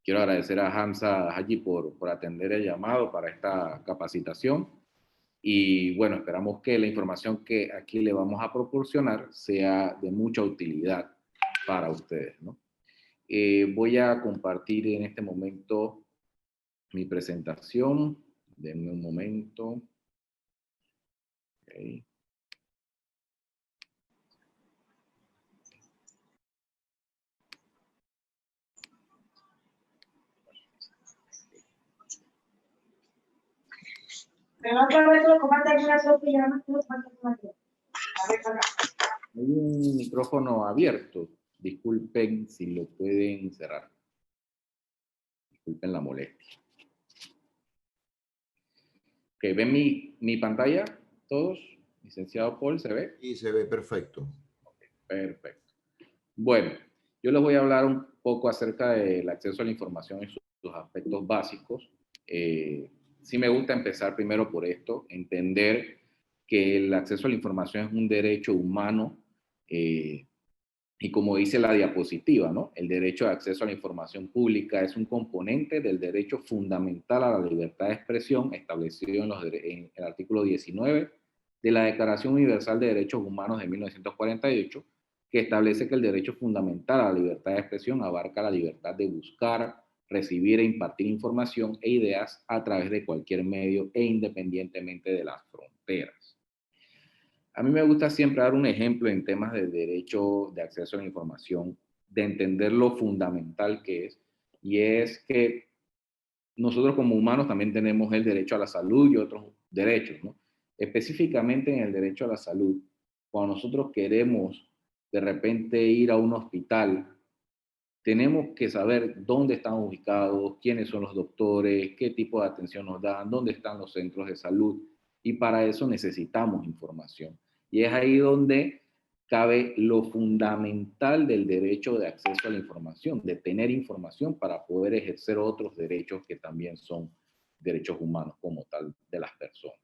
quiero agradecer a Hamza Haji por atender el llamado para esta capacitación. Y bueno, esperamos que la información que aquí le vamos a proporcionar sea de mucha utilidad para ustedes, ¿no? Voy a compartir en este momento mi presentación. Denme un momento. Okay. Hay un micrófono abierto. Disculpen si lo pueden cerrar. Disculpen la molestia. Ok, ¿ven mi pantalla todos? Licenciado Paul, ¿se ve? Sí, se ve perfecto. Okay, perfecto. Bueno, yo les voy a hablar un poco acerca del acceso a la información en sus aspectos básicos. Sí me gusta empezar primero por esto, entender que el acceso a la información es un derecho humano y como dice la diapositiva, ¿no? El derecho de acceso a la información pública es un componente del derecho fundamental a la libertad de expresión establecido en el artículo 19 de la Declaración Universal de Derechos Humanos de 1948, que establece que el derecho fundamental a la libertad de expresión abarca la libertad de buscar, recibir e impartir información e ideas a través de cualquier medio e independientemente de las fronteras. A mí me gusta siempre dar un ejemplo en temas de derecho de acceso a la información, de entender lo fundamental que es, y es que nosotros como humanos también tenemos el derecho a la salud y otros derechos, ¿no? Específicamente en el derecho a la salud, cuando nosotros queremos de repente ir a un hospital, tenemos que saber dónde están ubicados, quiénes son los doctores, qué tipo de atención nos dan, dónde están los centros de salud, y para eso necesitamos información. Y es ahí donde cabe lo fundamental del derecho de acceso a la información, de tener información para poder ejercer otros derechos que también son derechos humanos como tal de las personas.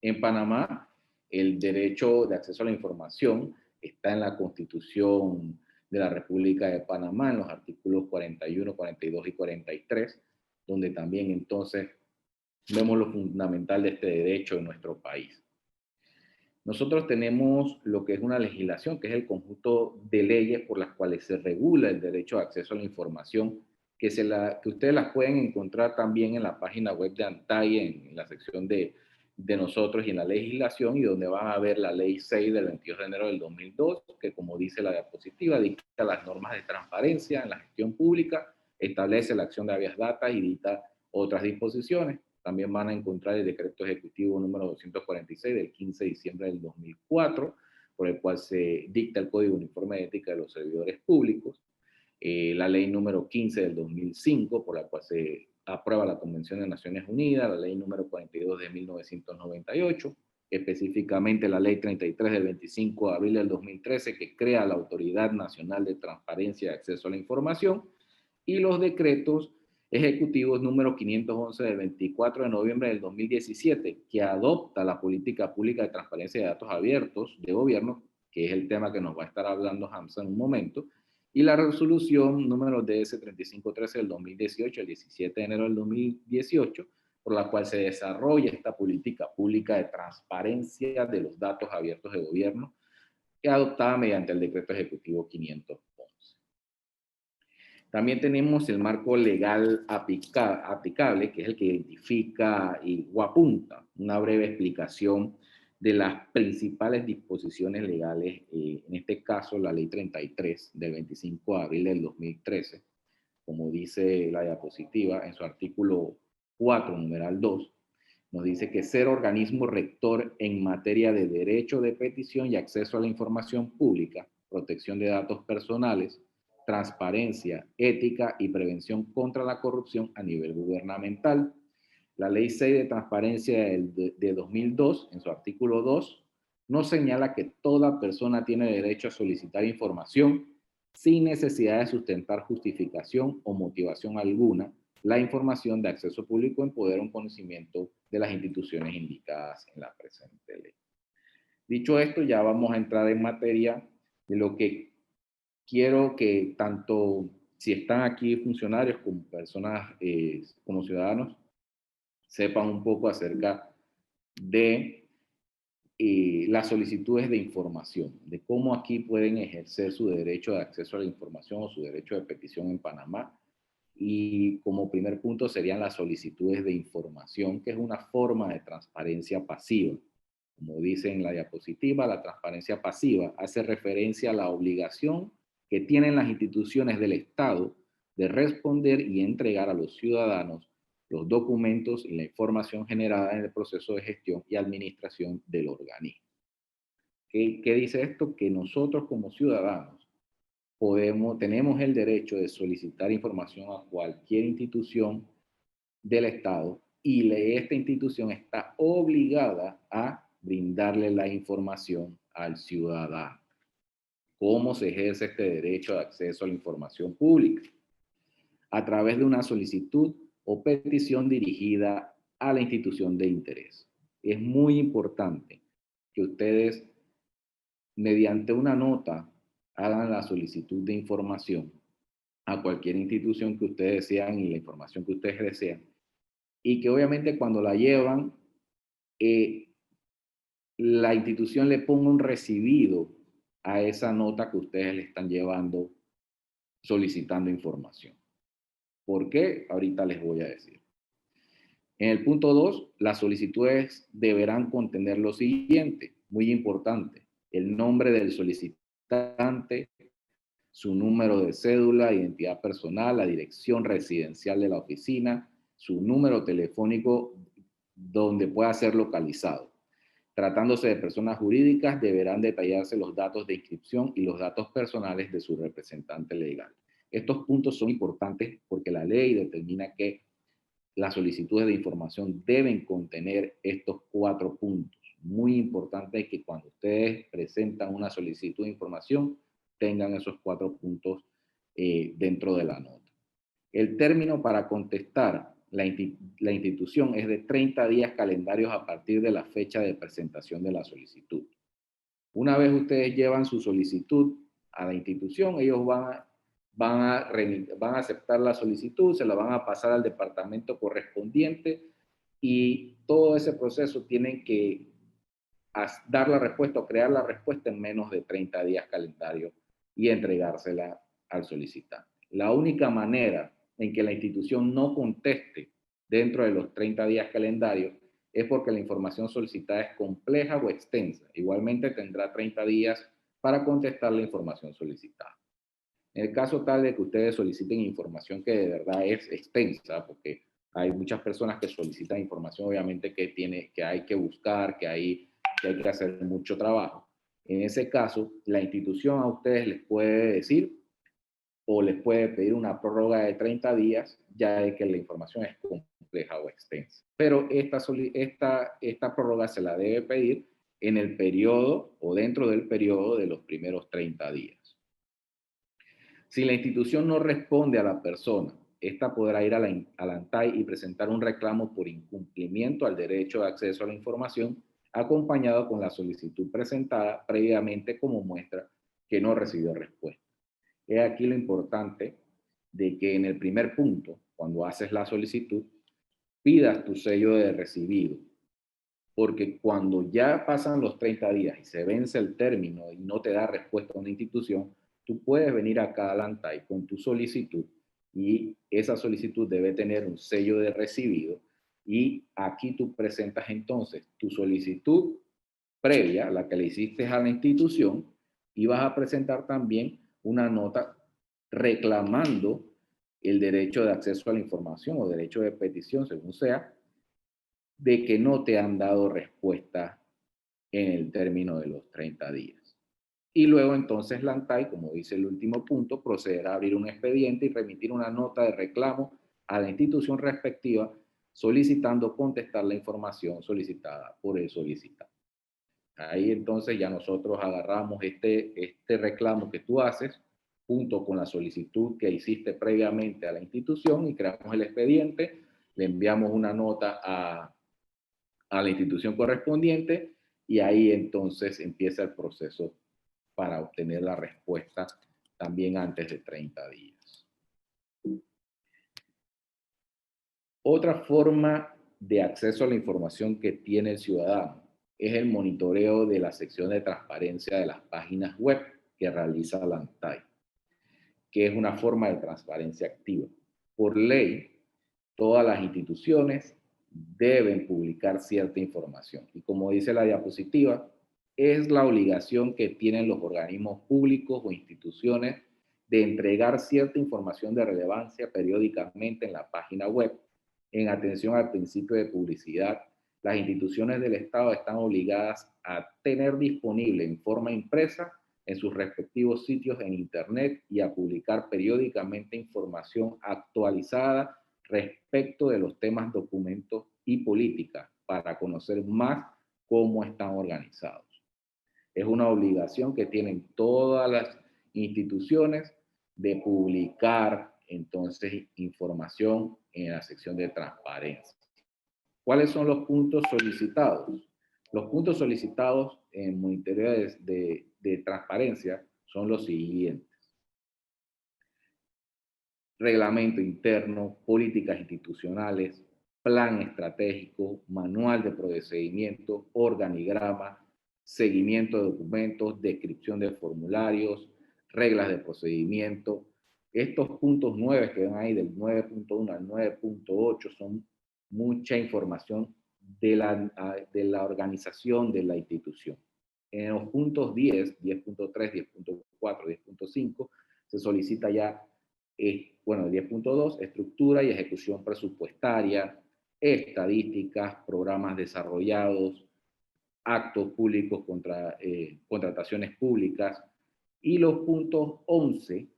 En Panamá, el derecho de acceso a la información está en la Constitución de la República de Panamá, en los artículos 41, 42 y 43, donde también entonces vemos lo fundamental de este derecho en nuestro país. Nosotros tenemos lo que es una legislación, que es el conjunto de leyes por las cuales se regula el derecho de acceso a la información, que ustedes las pueden encontrar también en la página web de ANTAI, en la sección de nosotros y en la legislación, y donde van a ver la ley 6 del 22 de enero del 2002, que como dice la diapositiva, dicta las normas de transparencia en la gestión pública, establece la acción de habeas data y dicta otras disposiciones. También van a encontrar el decreto ejecutivo número 246 del 15 de diciembre del 2004, por el cual se dicta el Código Uniforme de Ética de los Servidores Públicos, la ley número 15 del 2005, por la cual se aprueba la Convención de Naciones Unidas, la ley número 42 de 1998, específicamente la ley 33 del 25 de abril del 2013, que crea la Autoridad Nacional de Transparencia y Acceso a la Información, y los decretos ejecutivos número 511 del 24 de noviembre del 2017, que adopta la política pública de transparencia de datos abiertos de gobierno, que es el tema que nos va a estar hablando Hamza en un momento, y la resolución número DS 3513 del 2018, el 17 de enero del 2018, por la cual se desarrolla esta política pública de transparencia de los datos abiertos de gobierno, que adoptada mediante el decreto ejecutivo 511. También tenemos el marco legal aplicable, que es el que identifica o apunta una breve explicación de las principales disposiciones legales, en este caso la ley 33 del 25 de abril del 2013, como dice la diapositiva en su artículo 4, numeral 2, nos dice que ser organismo rector en materia de derecho de petición y acceso a la información pública, protección de datos personales, transparencia, ética y prevención contra la corrupción a nivel gubernamental. La Ley 6 de Transparencia de 2002, en su artículo 2, nos señala que toda persona tiene derecho a solicitar información sin necesidad de sustentar justificación o motivación alguna, la información de acceso público empodera un conocimiento de las instituciones indicadas en la presente ley. Dicho esto, ya vamos a entrar en materia de lo que quiero que tanto si están aquí funcionarios como personas, como ciudadanos, sepan un poco acerca de las solicitudes de información, de cómo aquí pueden ejercer su derecho de acceso a la información o su derecho de petición en Panamá. Y como primer punto serían las solicitudes de información, que es una forma de transparencia pasiva. Como dice en la diapositiva, la transparencia pasiva hace referencia a la obligación que tienen las instituciones del Estado de responder y entregar a los ciudadanos los documentos y la información generada en el proceso de gestión y administración del organismo. ¿Qué dice esto? Que nosotros como ciudadanos tenemos el derecho de solicitar información a cualquier institución del Estado y esta institución está obligada a brindarle la información al ciudadano. ¿Cómo se ejerce este derecho de acceso a la información pública? A través de una solicitud o petición dirigida a la institución de interés. Es muy importante que ustedes, mediante una nota, hagan la solicitud de información a cualquier institución que ustedes desean y la información que ustedes desean. Y que obviamente cuando la llevan, la institución le ponga un recibido a esa nota que ustedes le están llevando solicitando información. ¿Por qué? Ahorita les voy a decir. En el punto 2, las solicitudes deberán contener lo siguiente, muy importante: el nombre del solicitante, su número de cédula, identidad personal, la dirección residencial de la oficina, su número telefónico donde pueda ser localizado. Tratándose de personas jurídicas, deberán detallarse los datos de inscripción y los datos personales de su representante legal. Estos puntos son importantes porque la ley determina que las solicitudes de información deben contener estos 4 puntos. Muy importante que cuando ustedes presentan una solicitud de información, tengan esos 4 puntos dentro de la nota. El término para contestar la institución es de 30 días calendarios a partir de la fecha de presentación de la solicitud. Una vez ustedes llevan su solicitud a la institución, ellos van a aceptar la solicitud, se la van a pasar al departamento correspondiente y todo ese proceso tienen que dar la respuesta o crear la respuesta en menos de 30 días calendarios y entregársela al solicitante. La única manera en que la institución no conteste dentro de los 30 días calendarios es porque la información solicitada es compleja o extensa. Igualmente tendrá 30 días para contestar la información solicitada. En el caso tal de que ustedes soliciten información que de verdad es extensa, porque hay muchas personas que solicitan información obviamente que hay que buscar, que hay que hacer mucho trabajo. En ese caso, la institución a ustedes les puede decir o les puede pedir una prórroga de 30 días, ya de que la información es compleja o extensa. Pero esta prórroga se la debe pedir en el periodo o dentro del periodo de los primeros 30 días. Si la institución no responde a la persona, esta podrá ir a la ANTAI y presentar un reclamo por incumplimiento al derecho de acceso a la información, acompañado con la solicitud presentada previamente como muestra que no recibió respuesta. Es aquí lo importante de que en el primer punto, cuando haces la solicitud, pidas tu sello de recibido, porque cuando ya pasan los 30 días y se vence el término y no te da respuesta a una institución, tú puedes venir acá a la ANTAI con tu solicitud y esa solicitud debe tener un sello de recibido y aquí tú presentas entonces tu solicitud previa, la que le hiciste a la institución, y vas a presentar también una nota reclamando el derecho de acceso a la información o derecho de petición, según sea, de que no te han dado respuesta en el término de los 30 días. Y luego entonces la ANTAI, como dice el último punto, procederá a abrir un expediente y remitir una nota de reclamo a la institución respectiva solicitando contestar la información solicitada por el solicitante. Ahí entonces ya nosotros agarramos este reclamo que tú haces junto con la solicitud que hiciste previamente a la institución y creamos el expediente, le enviamos una nota a la institución correspondiente y ahí entonces empieza el proceso para obtener la respuesta también antes de 30 días. Otra forma de acceso a la información que tiene el ciudadano es el monitoreo de la sección de transparencia de las páginas web que realiza la ANTAI, que es una forma de transparencia activa. Por ley, todas las instituciones deben publicar cierta información. Y como dice la diapositiva, es la obligación que tienen los organismos públicos o instituciones de entregar cierta información de relevancia periódicamente en la página web. En atención al principio de publicidad, las instituciones del Estado están obligadas a tener disponible en forma impresa en sus respectivos sitios en Internet y a publicar periódicamente información actualizada respecto de los temas, documentos y políticas para conocer más cómo están organizados. Es una obligación que tienen todas las instituciones de publicar entonces información en la sección de transparencia. ¿Cuáles son los puntos solicitados? Los puntos solicitados en monitoreo de transparencia son los siguientes: reglamento interno, políticas institucionales, plan estratégico, manual de procedimiento, organigrama, seguimiento de documentos, descripción de formularios, reglas de procedimiento. Estos puntos 9 que ven ahí, del 9.1 al 9.8, son mucha información de la organización de la institución. En los puntos 10, 10.3, 10.4, 10.5, se solicita ya, bueno, 10.2, estructura y ejecución presupuestaria, estadísticas, programas desarrollados, actos públicos, contrataciones públicas. Y los puntos 11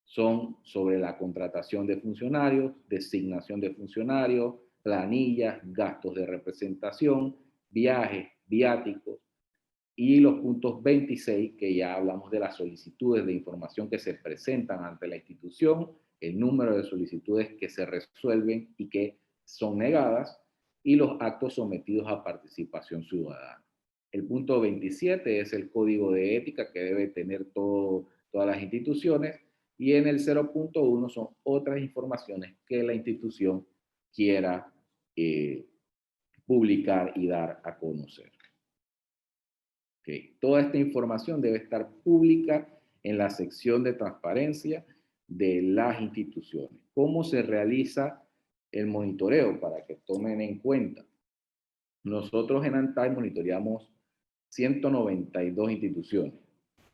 son sobre la contratación de funcionarios, designación de funcionarios, planillas, gastos de representación, viajes, viáticos. Y los puntos 26, que ya hablamos de las solicitudes de información que se presentan ante la institución, el número de solicitudes que se resuelven y que son negadas, y los actos sometidos a participación ciudadana. El punto 27 es el código de ética que debe tener todas las instituciones, y en el 0.1 son otras informaciones que la institución quiera publicar y dar a conocer. Okay. Toda esta información debe estar pública en la sección de transparencia de las instituciones. ¿Cómo se realiza el monitoreo? Para que tomen en cuenta. Nosotros en ANTAI monitoreamos 192 instituciones.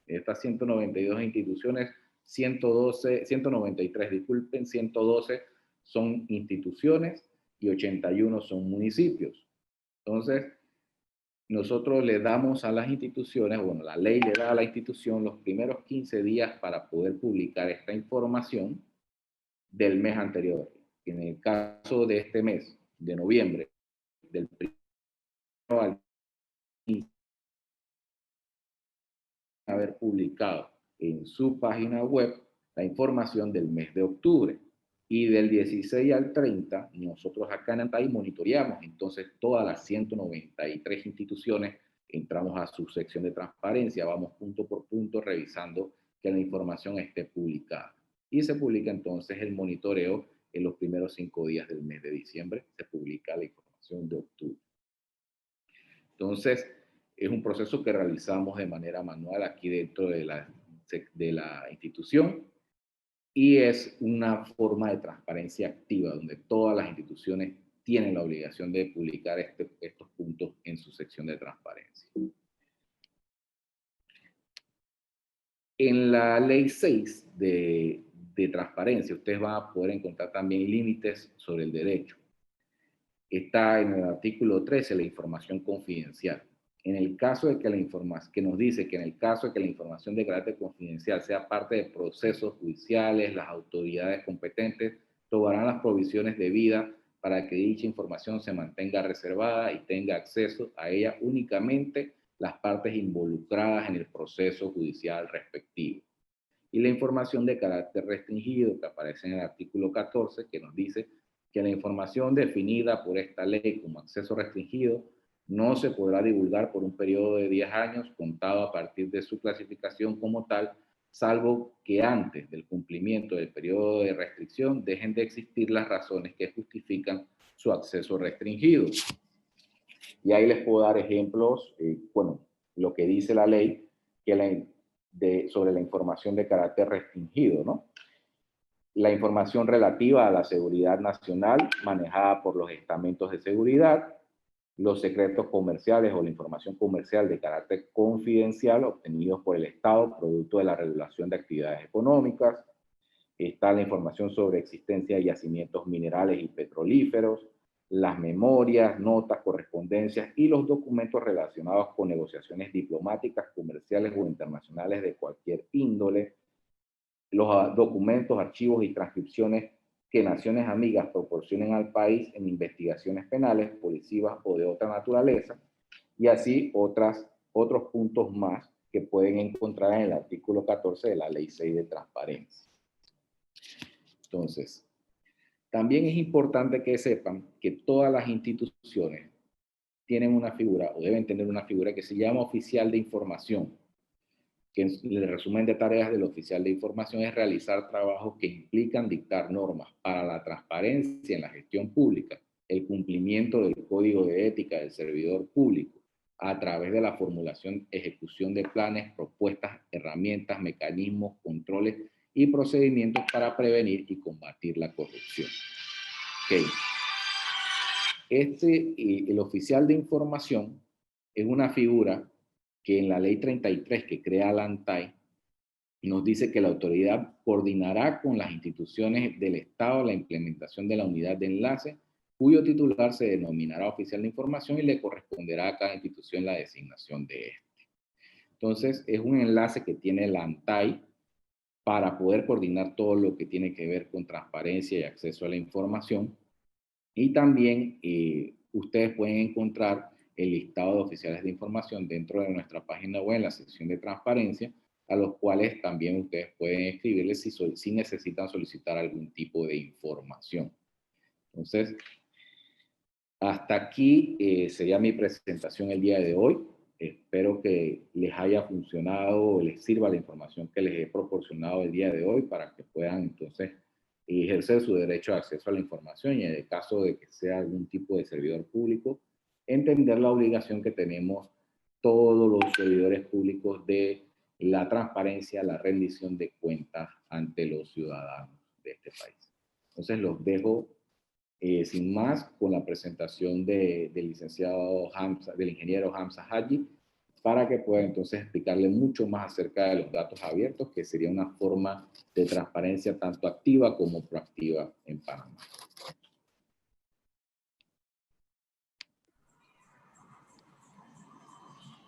Estas 192 instituciones, 193, disculpen, 112 son instituciones y 81 son municipios. Entonces, nosotros le damos a las instituciones, bueno, la ley le da a la institución los primeros 15 días para poder publicar esta información del mes anterior. En el caso de este mes, de noviembre, del primero al 15, haber publicado en su página web la información del mes de octubre. Y del 16 al 30, nosotros acá en ANTAI monitoreamos entonces todas las 193 instituciones, entramos a su sección de transparencia, vamos punto por punto revisando que la información esté publicada. Y se publica entonces el monitoreo en los primeros 5 días del mes de diciembre, se publica la información de octubre. Entonces, es un proceso que realizamos de manera manual aquí dentro de la institución, y es una forma de transparencia activa donde todas las instituciones tienen la obligación de publicar estos puntos en su sección de transparencia. En la ley 6 de transparencia, ustedes van a poder encontrar también límites sobre el derecho. Está en el artículo 13 la información confidencial. En el caso de que la información, que nos dice que en el caso de que la información de carácter confidencial sea parte de procesos judiciales, las autoridades competentes tomarán las provisiones debidas para que dicha información se mantenga reservada y tenga acceso a ella únicamente las partes involucradas en el proceso judicial respectivo. Y la información de carácter restringido que aparece en el artículo 14, que nos dice que la información definida por esta ley como acceso restringido no se podrá divulgar por un periodo de 10 años contado a partir de su clasificación como tal, salvo que antes del cumplimiento del periodo de restricción dejen de existir las razones que justifican su acceso restringido. Y ahí les puedo dar ejemplos, bueno, lo que dice la ley sobre la información de carácter restringido, ¿no? La información relativa a la seguridad nacional manejada por los estamentos de seguridad, los secretos comerciales o la información comercial de carácter confidencial obtenidos por el Estado producto de la regulación de actividades económicas. Está la información sobre existencia de yacimientos minerales y petrolíferos, las memorias, notas, correspondencias y los documentos relacionados con negociaciones diplomáticas, comerciales o internacionales de cualquier índole, los documentos, archivos y transcripciones que naciones amigas proporcionen al país en investigaciones penales, policivas o de otra naturaleza, y así otros puntos más que pueden encontrar en el artículo 14 de la Ley 6 de Transparencia. Entonces, también es importante que sepan que todas las instituciones tienen una figura o deben tener una figura que se llama oficial de información, que el resumen de tareas del oficial de información es realizar trabajos que implican dictar normas para la transparencia en la gestión pública, el cumplimiento del código de ética del servidor público, a través de la formulación, ejecución de planes, propuestas, herramientas, mecanismos, controles y procedimientos para prevenir y combatir la corrupción. Okay. El oficial de información es una figura que en la ley 33 que crea la ANTAI nos dice que la autoridad coordinará con las instituciones del Estado la implementación de la unidad de enlace, cuyo titular se denominará oficial de información y le corresponderá a cada institución la designación de este. Entonces, es un enlace que tiene la ANTAI para poder coordinar todo lo que tiene que ver con transparencia y acceso a la información. Y también ustedes pueden encontrar el listado de oficiales de información dentro de nuestra página web en la sección de transparencia, a los cuales también ustedes pueden escribirles si necesitan solicitar algún tipo de información. Entonces, hasta aquí sería mi presentación el día de hoy. Espero que les haya funcionado o les sirva la información que les he proporcionado el día de hoy para que puedan entonces ejercer su derecho de acceso a la información y en el caso de que sea algún tipo de servidor público, entender la obligación que tenemos todos los servidores públicos de la transparencia, la rendición de cuentas ante los ciudadanos de este país. Entonces los dejo sin más con la presentación del licenciado Hamza, del ingeniero Hamza Haji, para que pueda entonces explicarle mucho más acerca de los datos abiertos, que sería una forma de transparencia tanto activa como proactiva en Panamá.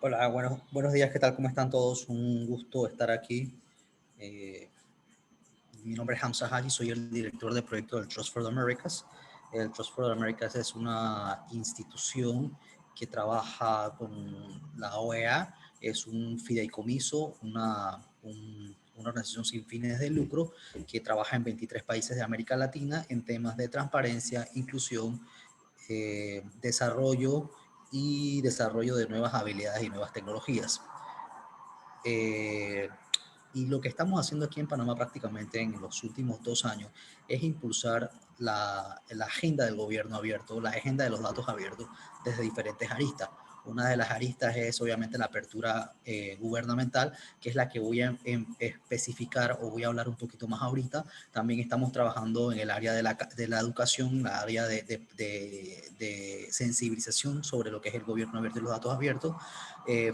Hola, buenos días, ¿qué tal? ¿Cómo están todos? Un gusto estar aquí. Mi nombre es Hamza Haji, soy el director de proyecto del Trust for the Americas. El Trust for the Americas es una institución que trabaja con la OEA, es un fideicomiso, una organización sin fines de lucro que trabaja en 23 países de América Latina en temas de transparencia, inclusión, desarrollo de nuevas habilidades y nuevas tecnologías. Y lo que estamos haciendo aquí en Panamá prácticamente en los últimos 2 años es impulsar la agenda del gobierno abierto, la agenda de los datos abiertos desde diferentes aristas. Una de las aristas es obviamente la apertura gubernamental, que es la que voy a especificar o voy a hablar un poquito más ahorita. También estamos trabajando en el área de la educación, la área de sensibilización sobre lo que es el gobierno abierto y los datos abiertos.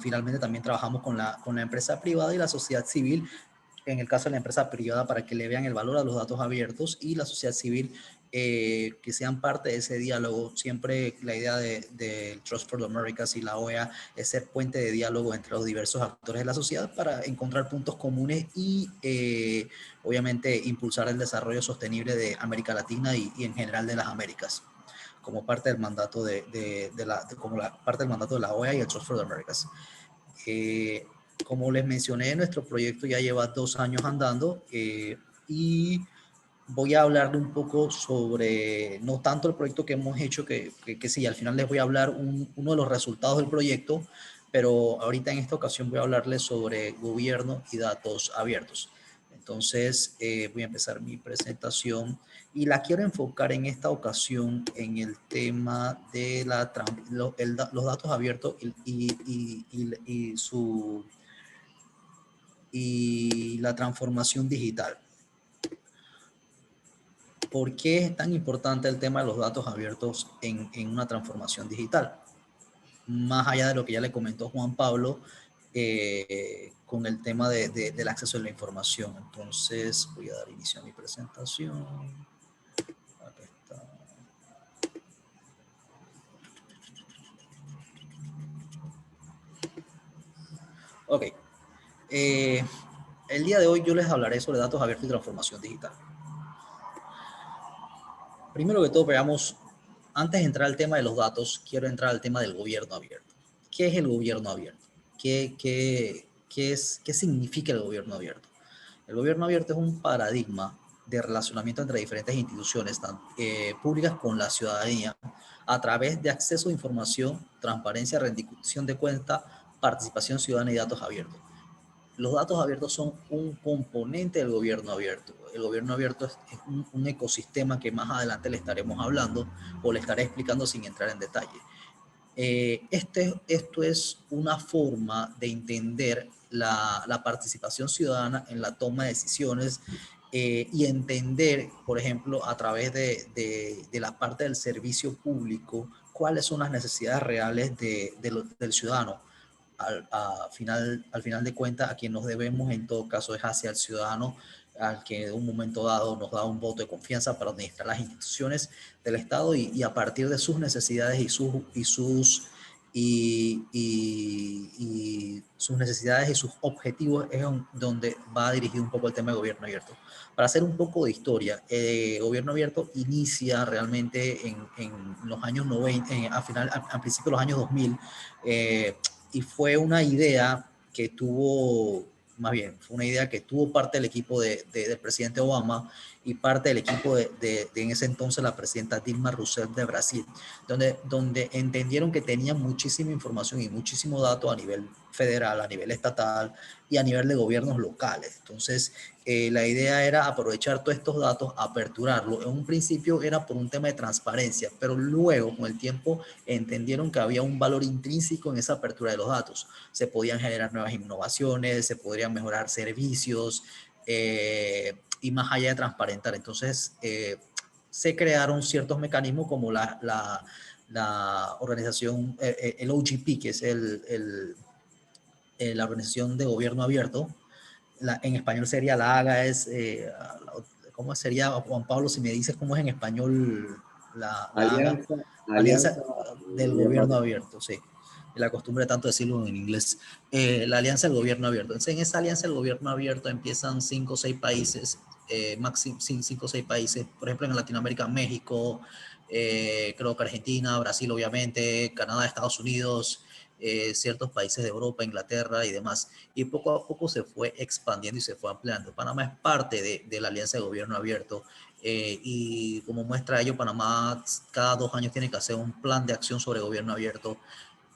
Finalmente también trabajamos con la empresa privada y la sociedad civil, en el caso de la empresa privada para que le vean el valor a los datos abiertos y la sociedad civil que sean parte de ese diálogo. Siempre la idea del Trust for the Americas y la OEA es ser puente de diálogo entre los diversos actores de la sociedad para encontrar puntos comunes y obviamente impulsar el desarrollo sostenible de América Latina y en general de las Américas, como parte del mandato parte del mandato de la OEA y el Trust for the Americas. Como les mencioné, nuestro proyecto ya lleva 2 años andando y voy a hablarle un poco sobre, no tanto el proyecto que hemos hecho, que sí, al final les voy a hablar uno de los resultados del proyecto, pero ahorita en esta ocasión voy a hablarles sobre gobierno y datos abiertos. Entonces, voy a empezar mi presentación y la quiero enfocar en esta ocasión en el tema de los datos abiertos y la transformación digital. ¿Por qué es tan importante el tema de los datos abiertos en una transformación digital? Más allá de lo que ya le comentó Juan Pablo, con el tema del acceso a la información. Entonces voy a dar inicio a mi presentación. Aquí está. Ok. El día de hoy yo les hablaré sobre datos abiertos y transformación digital. Primero que todo, veamos, antes de entrar al tema de los datos, quiero entrar al tema del gobierno abierto. ¿Qué es el gobierno abierto? ¿Qué significa el gobierno abierto? El gobierno abierto es un paradigma de relacionamiento entre diferentes instituciones públicas con la ciudadanía a través de acceso a información, transparencia, rendición de cuentas, participación ciudadana y datos abiertos. Los datos abiertos son un componente del gobierno abierto. El gobierno abierto es un ecosistema que más adelante le estaremos hablando o le estaré explicando sin entrar en detalle. Esto es una forma de entender la participación ciudadana en la toma de decisiones y entender, por ejemplo, a través de la parte del servicio público, cuáles son las necesidades reales del ciudadano. Al final de cuentas, a quien nos debemos en todo caso es hacia el ciudadano, al que en un momento dado nos da un voto de confianza para administrar las instituciones del Estado y a partir de sus necesidades y sus necesidades y sus objetivos es donde va dirigido un poco el tema de gobierno abierto. Para hacer un poco de historia, gobierno abierto inicia realmente en los años 90, a principios de los años 2000, y fue una idea que tuvo, más bien, fue una idea que tuvo parte del equipo del presidente Obama y parte del equipo de en ese entonces la presidenta Dilma Rousseff de Brasil, donde entendieron que tenían muchísima información y muchísimo dato a nivel federal, a nivel estatal y a nivel de gobiernos locales. Entonces, la idea era aprovechar todos estos datos, aperturarlo. En un principio era por un tema de transparencia, pero luego con el tiempo entendieron que había un valor intrínseco en esa apertura de los datos. Se podían generar nuevas innovaciones, se podrían mejorar servicios y más allá de transparentar. Entonces, se crearon ciertos mecanismos como la organización, el OGP, que es la organización de gobierno abierto. En español sería la AGA, ¿cómo sería, Juan Pablo, si me dices cómo es en español la AGA? Alianza, Alianza Alianza del Gobierno Gobierno Abierto. Abierto, sí. La costumbre tanto decirlo en inglés. La Alianza del Gobierno Abierto. Entonces, en esa Alianza del Gobierno Abierto empiezan 5 o 6 países, máximo 5 o 6 países, por ejemplo, en Latinoamérica, México, creo que Argentina, Brasil, obviamente, Canadá, Estados Unidos, ciertos países de Europa, Inglaterra y demás. Y poco a poco se fue expandiendo y se fue ampliando. Panamá es parte de la Alianza de Gobierno Abierto. Y como muestra ello, Panamá cada 2 años tiene que hacer un plan de acción sobre gobierno abierto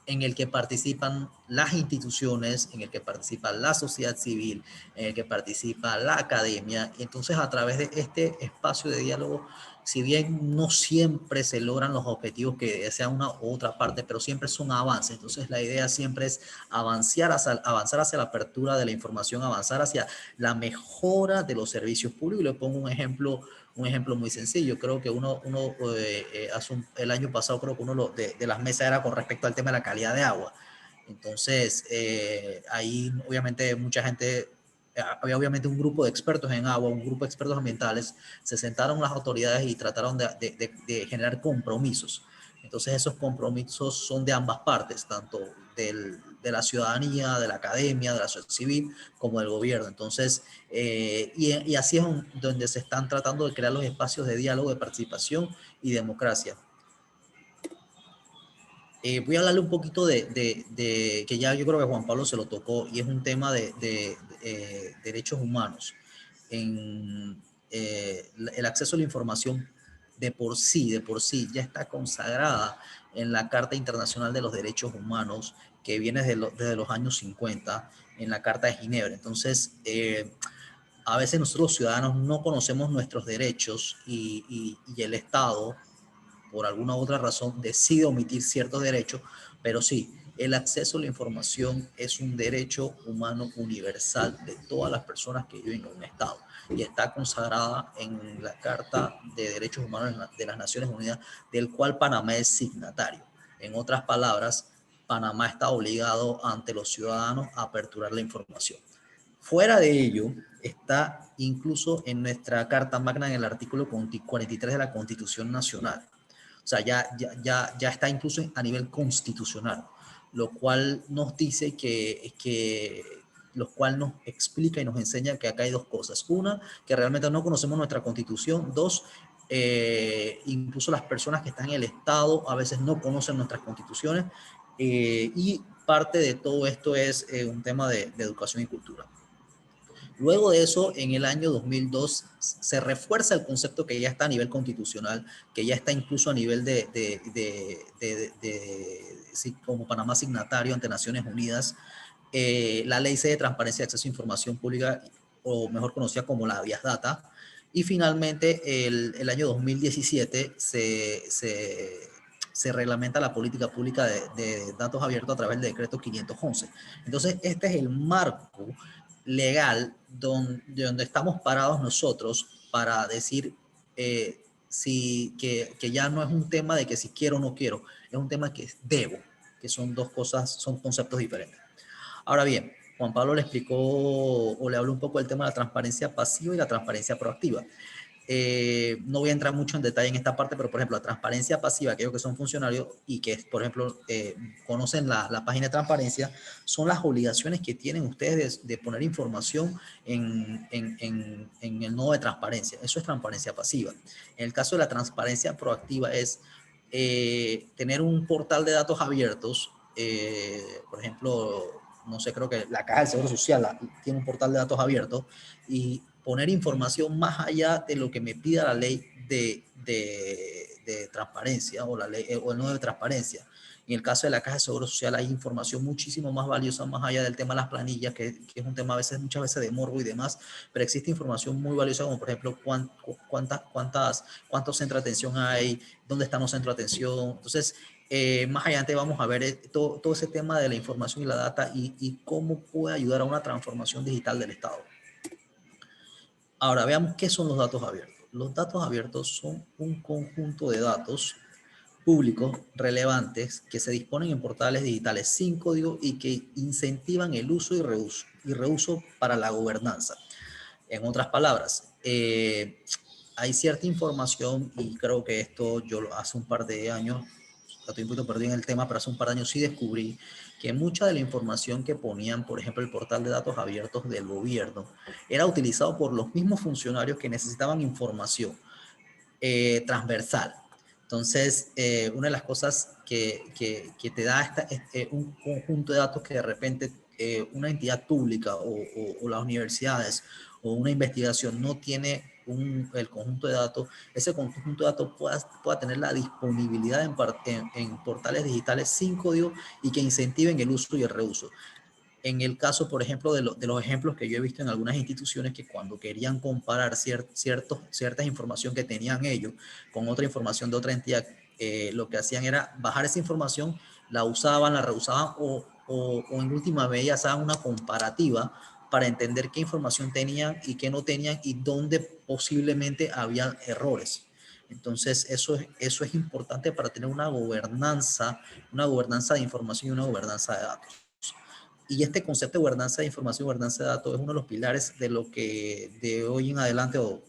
en el que participan las instituciones, en el que participa la sociedad civil, en el que participa la academia. Y entonces, a través de este espacio de diálogo, si bien no siempre se logran los objetivos que desea una u otra parte, pero siempre son avances. Entonces, la idea siempre es avanzar hacia la apertura de la información, avanzar hacia la mejora de los servicios públicos. Y le pongo un ejemplo muy sencillo. Creo que el año pasado, creo que uno de las mesas era con respecto al tema de la calidad de agua. Entonces, ahí obviamente mucha gente, había obviamente un grupo de expertos en agua, un grupo de expertos ambientales, se sentaron las autoridades y trataron de generar compromisos. Entonces, esos compromisos son de ambas partes, tanto de la ciudadanía, de la academia, de la sociedad civil, como del gobierno. Entonces, y así es donde se están tratando de crear los espacios de diálogo, de participación y democracia. Voy a hablarle un poquito que ya yo creo que Juan Pablo se lo tocó, y es un tema de derechos humanos. El acceso a la información de por sí, ya está consagrada en la Carta Internacional de los Derechos Humanos, que viene desde los años 50 en la Carta de Ginebra. Entonces, a veces nosotros los ciudadanos no conocemos nuestros derechos y el Estado, por alguna otra razón, decide omitir ciertos derechos, pero sí, el acceso a la información es un derecho humano universal de todas las personas que viven en un Estado y está consagrada en la Carta de Derechos Humanos de las Naciones Unidas, del cual Panamá es signatario. En otras palabras, Panamá está obligado ante los ciudadanos a aperturar la información. Fuera de ello, está incluso en nuestra Carta Magna en el artículo 43 de la Constitución Nacional. O sea, ya está incluso a nivel constitucional, lo cual nos dice lo cual nos explica y nos enseña que acá hay dos cosas. Una, que realmente no conocemos nuestra constitución. Dos, incluso las personas que están en el Estado a veces no conocen nuestras constituciones. Y parte de todo esto es un tema de educación y cultura. Luego de eso, en el año 2002, se refuerza el concepto que ya está a nivel constitucional, que ya está incluso a nivel como Panamá signatario ante Naciones Unidas, la Ley C de Transparencia y Acceso a Información Pública, o mejor conocida como la Habeas Data. Y finalmente, el año 2017 se reglamenta la política pública de datos abiertos a través del decreto 511. Entonces, este es el marco legal donde estamos parados nosotros para decir que ya no es un tema de que si quiero o no quiero, es un tema que debo, que son dos cosas, son conceptos diferentes. Ahora bien, Juan Pablo le explicó o le habló un poco del tema de la transparencia pasiva y la transparencia proactiva. No voy a entrar mucho en detalle en esta parte, pero por ejemplo, la transparencia pasiva, aquellos que son funcionarios y que, por ejemplo, conocen la página de transparencia, son las obligaciones que tienen ustedes de poner información en el nodo de transparencia. Eso es transparencia pasiva. En el caso de la transparencia proactiva es tener un portal de datos abiertos, por ejemplo, no sé, creo que la Caja del Seguro Social tiene un portal de datos abiertos y poner información más allá de lo que me pida la ley de transparencia o la ley o el nodo de transparencia. En el caso de la Caja de Seguro Social hay información muchísimo más valiosa, más allá del tema de las planillas, que es un tema muchas veces de morbo y demás, pero existe información muy valiosa, como por ejemplo cuántos centros de atención hay, dónde están los centros de atención. Entonces, más adelante vamos a ver todo ese tema de la información y la data y cómo puede ayudar a una transformación digital del Estado. Ahora, veamos qué son los datos abiertos. Los datos abiertos son un conjunto de datos públicos relevantes que se disponen en portales digitales sin código y que incentivan el uso y reuso para la gobernanza. En otras palabras, hay cierta información, y creo que esto yo hace un par de años, estoy un poquito perdido en el tema, pero hace un par de años sí descubrí que mucha de la información que ponían, por ejemplo, el portal de datos abiertos del gobierno, era utilizado por los mismos funcionarios que necesitaban información transversal. Entonces, una de las cosas que te da un conjunto de datos que de repente una entidad pública o las universidades o una investigación no tiene el conjunto de datos, ese conjunto de datos pueda tener la disponibilidad en portales digitales sin código y que incentiven el uso y el reuso. En el caso, por ejemplo, de los ejemplos que yo he visto en algunas instituciones que cuando querían comparar cierta información que tenían ellos con otra información de otra entidad, lo que hacían era bajar esa información, la usaban, la reusaban o en última medida hacían una comparativa para entender qué información tenían y qué no tenían y dónde posiblemente había errores. Entonces, eso es importante para tener una gobernanza de información y una gobernanza de datos. Y este concepto de gobernanza de información y gobernanza de datos es uno de los pilares de lo que de hoy en adelante o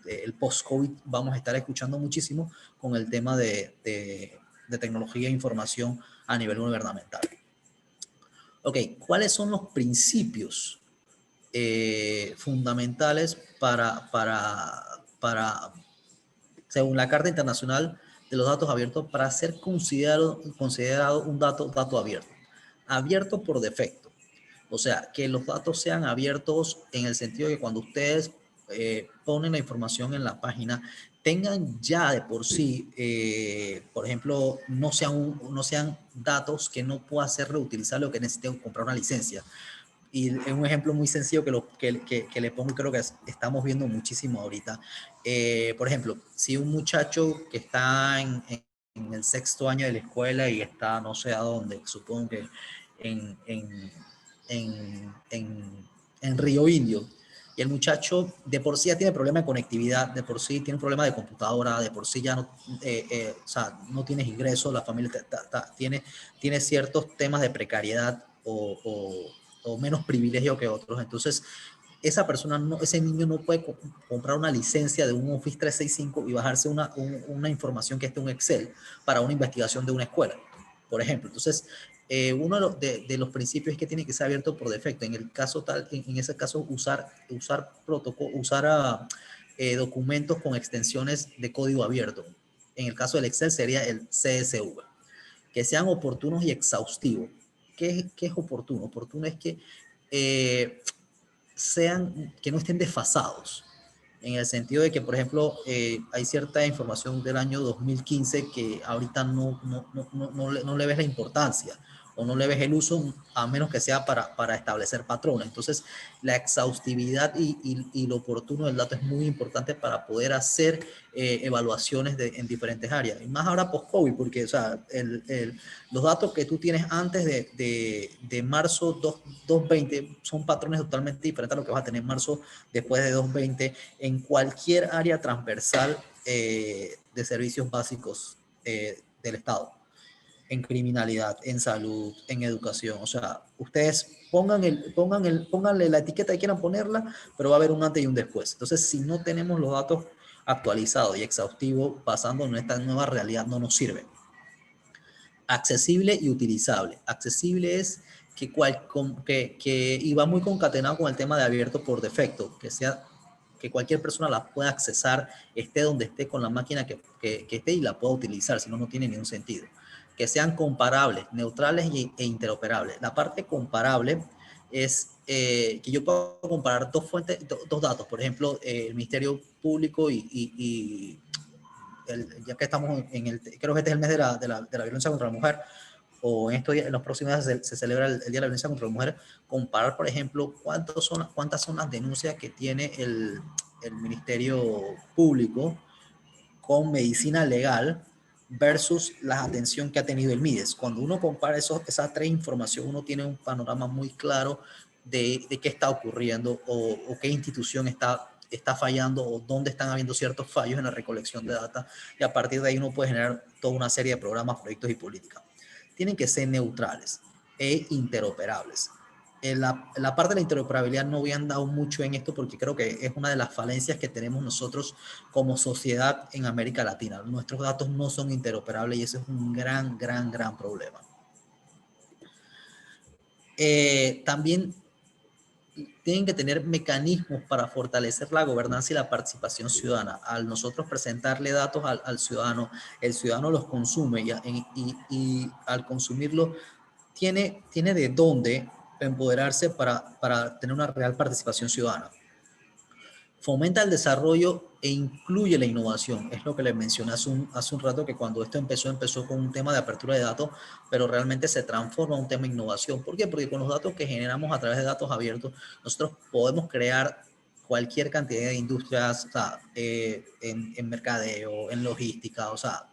el post-COVID vamos a estar escuchando muchísimo con el tema de tecnología e información a nivel gubernamental. Ok, ¿cuáles son los principios fundamentales según la Carta Internacional de los Datos Abiertos, para ser considerado un dato abierto? Abierto por defecto. O sea, que los datos sean abiertos en el sentido de que cuando ustedes ponen la información en la página, tengan ya de por sí, por ejemplo, no sean datos que no pueda ser reutilizables o que necesiten comprar una licencia. Y es un ejemplo muy sencillo que le pongo y creo que estamos viendo muchísimo ahorita. Por ejemplo, si un muchacho que está en el sexto año de la escuela y está no sé a dónde, supongo que en, en, en Río Indio, y el muchacho de por sí ya tiene problema de conectividad, de por sí tiene un problema de computadora, de por sí ya no, o sea, no tienes ingresos, la familia tiene ciertos temas de precariedad o menos privilegio que otros. Entonces, esa persona, no, ese niño no puede comprar una licencia de un Office 365 y bajarse una información que esté en un Excel para una investigación de una escuela, por ejemplo. Entonces, uno de los principios es que tiene que ser abierto por defecto. En el caso tal, en ese caso, usar protocolo, documentos con extensiones de código abierto. En el caso del Excel sería el CSV, que sean oportunos y exhaustivos. ¿Qué es oportuno? Oportuno es que que no estén desfasados, en el sentido de que, por ejemplo, hay cierta información del año 2015 que ahorita no le ves la importancia o no le ves el uso, a menos que sea para establecer patrones. Entonces, la exhaustividad y lo oportuno del dato es muy importante para poder hacer evaluaciones en diferentes áreas. Y más ahora post-COVID, porque o sea, los datos que tú tienes antes de marzo 2020 son patrones totalmente diferentes a lo que vas a tener en marzo después de 2020 en cualquier área transversal de servicios básicos del Estado, en criminalidad, en salud, en educación. O sea, ustedes pónganle la etiqueta que quieran ponerla, pero va a haber un antes y un después. Entonces, si no tenemos los datos actualizados y exhaustivos basándonos en esta nueva realidad, no nos sirve. Accesible y utilizable. Accesible es y va muy concatenado con el tema de abierto por defecto, que cualquier persona la pueda accesar, esté donde esté con la máquina que esté y la pueda utilizar, si no, no tiene ningún sentido. Que sean comparables, neutrales e interoperables. La parte comparable es que yo puedo comparar dos fuentes, dos datos, por ejemplo, el Ministerio Público ya que estamos creo que este es el mes de la violencia contra la mujer, o en los próximos días se celebra el Día de la Violencia contra la Mujer, comparar, por ejemplo, cuántas son las denuncias que tiene el Ministerio Público con medicina legal versus la atención que ha tenido el MIDES. Cuando uno compara esas tres informaciones, uno tiene un panorama muy claro de qué está ocurriendo o qué institución está fallando o dónde están habiendo ciertos fallos en la recolección de data, y a partir de ahí uno puede generar toda una serie de programas, proyectos y políticas. Tienen que ser neutrales e interoperables. La parte de la interoperabilidad no había andado mucho en esto porque creo que es una de las falencias que tenemos nosotros como sociedad en América Latina. Nuestros datos no son interoperables y ese es un gran problema. También tienen que tener mecanismos para fortalecer la gobernanza y la participación ciudadana. Al nosotros presentarle datos al ciudadano, el ciudadano los consume y al consumirlos tiene de dónde empoderarse para tener una real participación ciudadana. Fomenta el desarrollo e incluye la innovación. Es lo que les mencioné hace un rato, que cuando esto empezó con un tema de apertura de datos, pero realmente se transforma en un tema de innovación. ¿Por qué? Porque con los datos que generamos a través de datos abiertos, nosotros podemos crear cualquier cantidad de industrias, o sea, en mercadeo, en logística, o sea,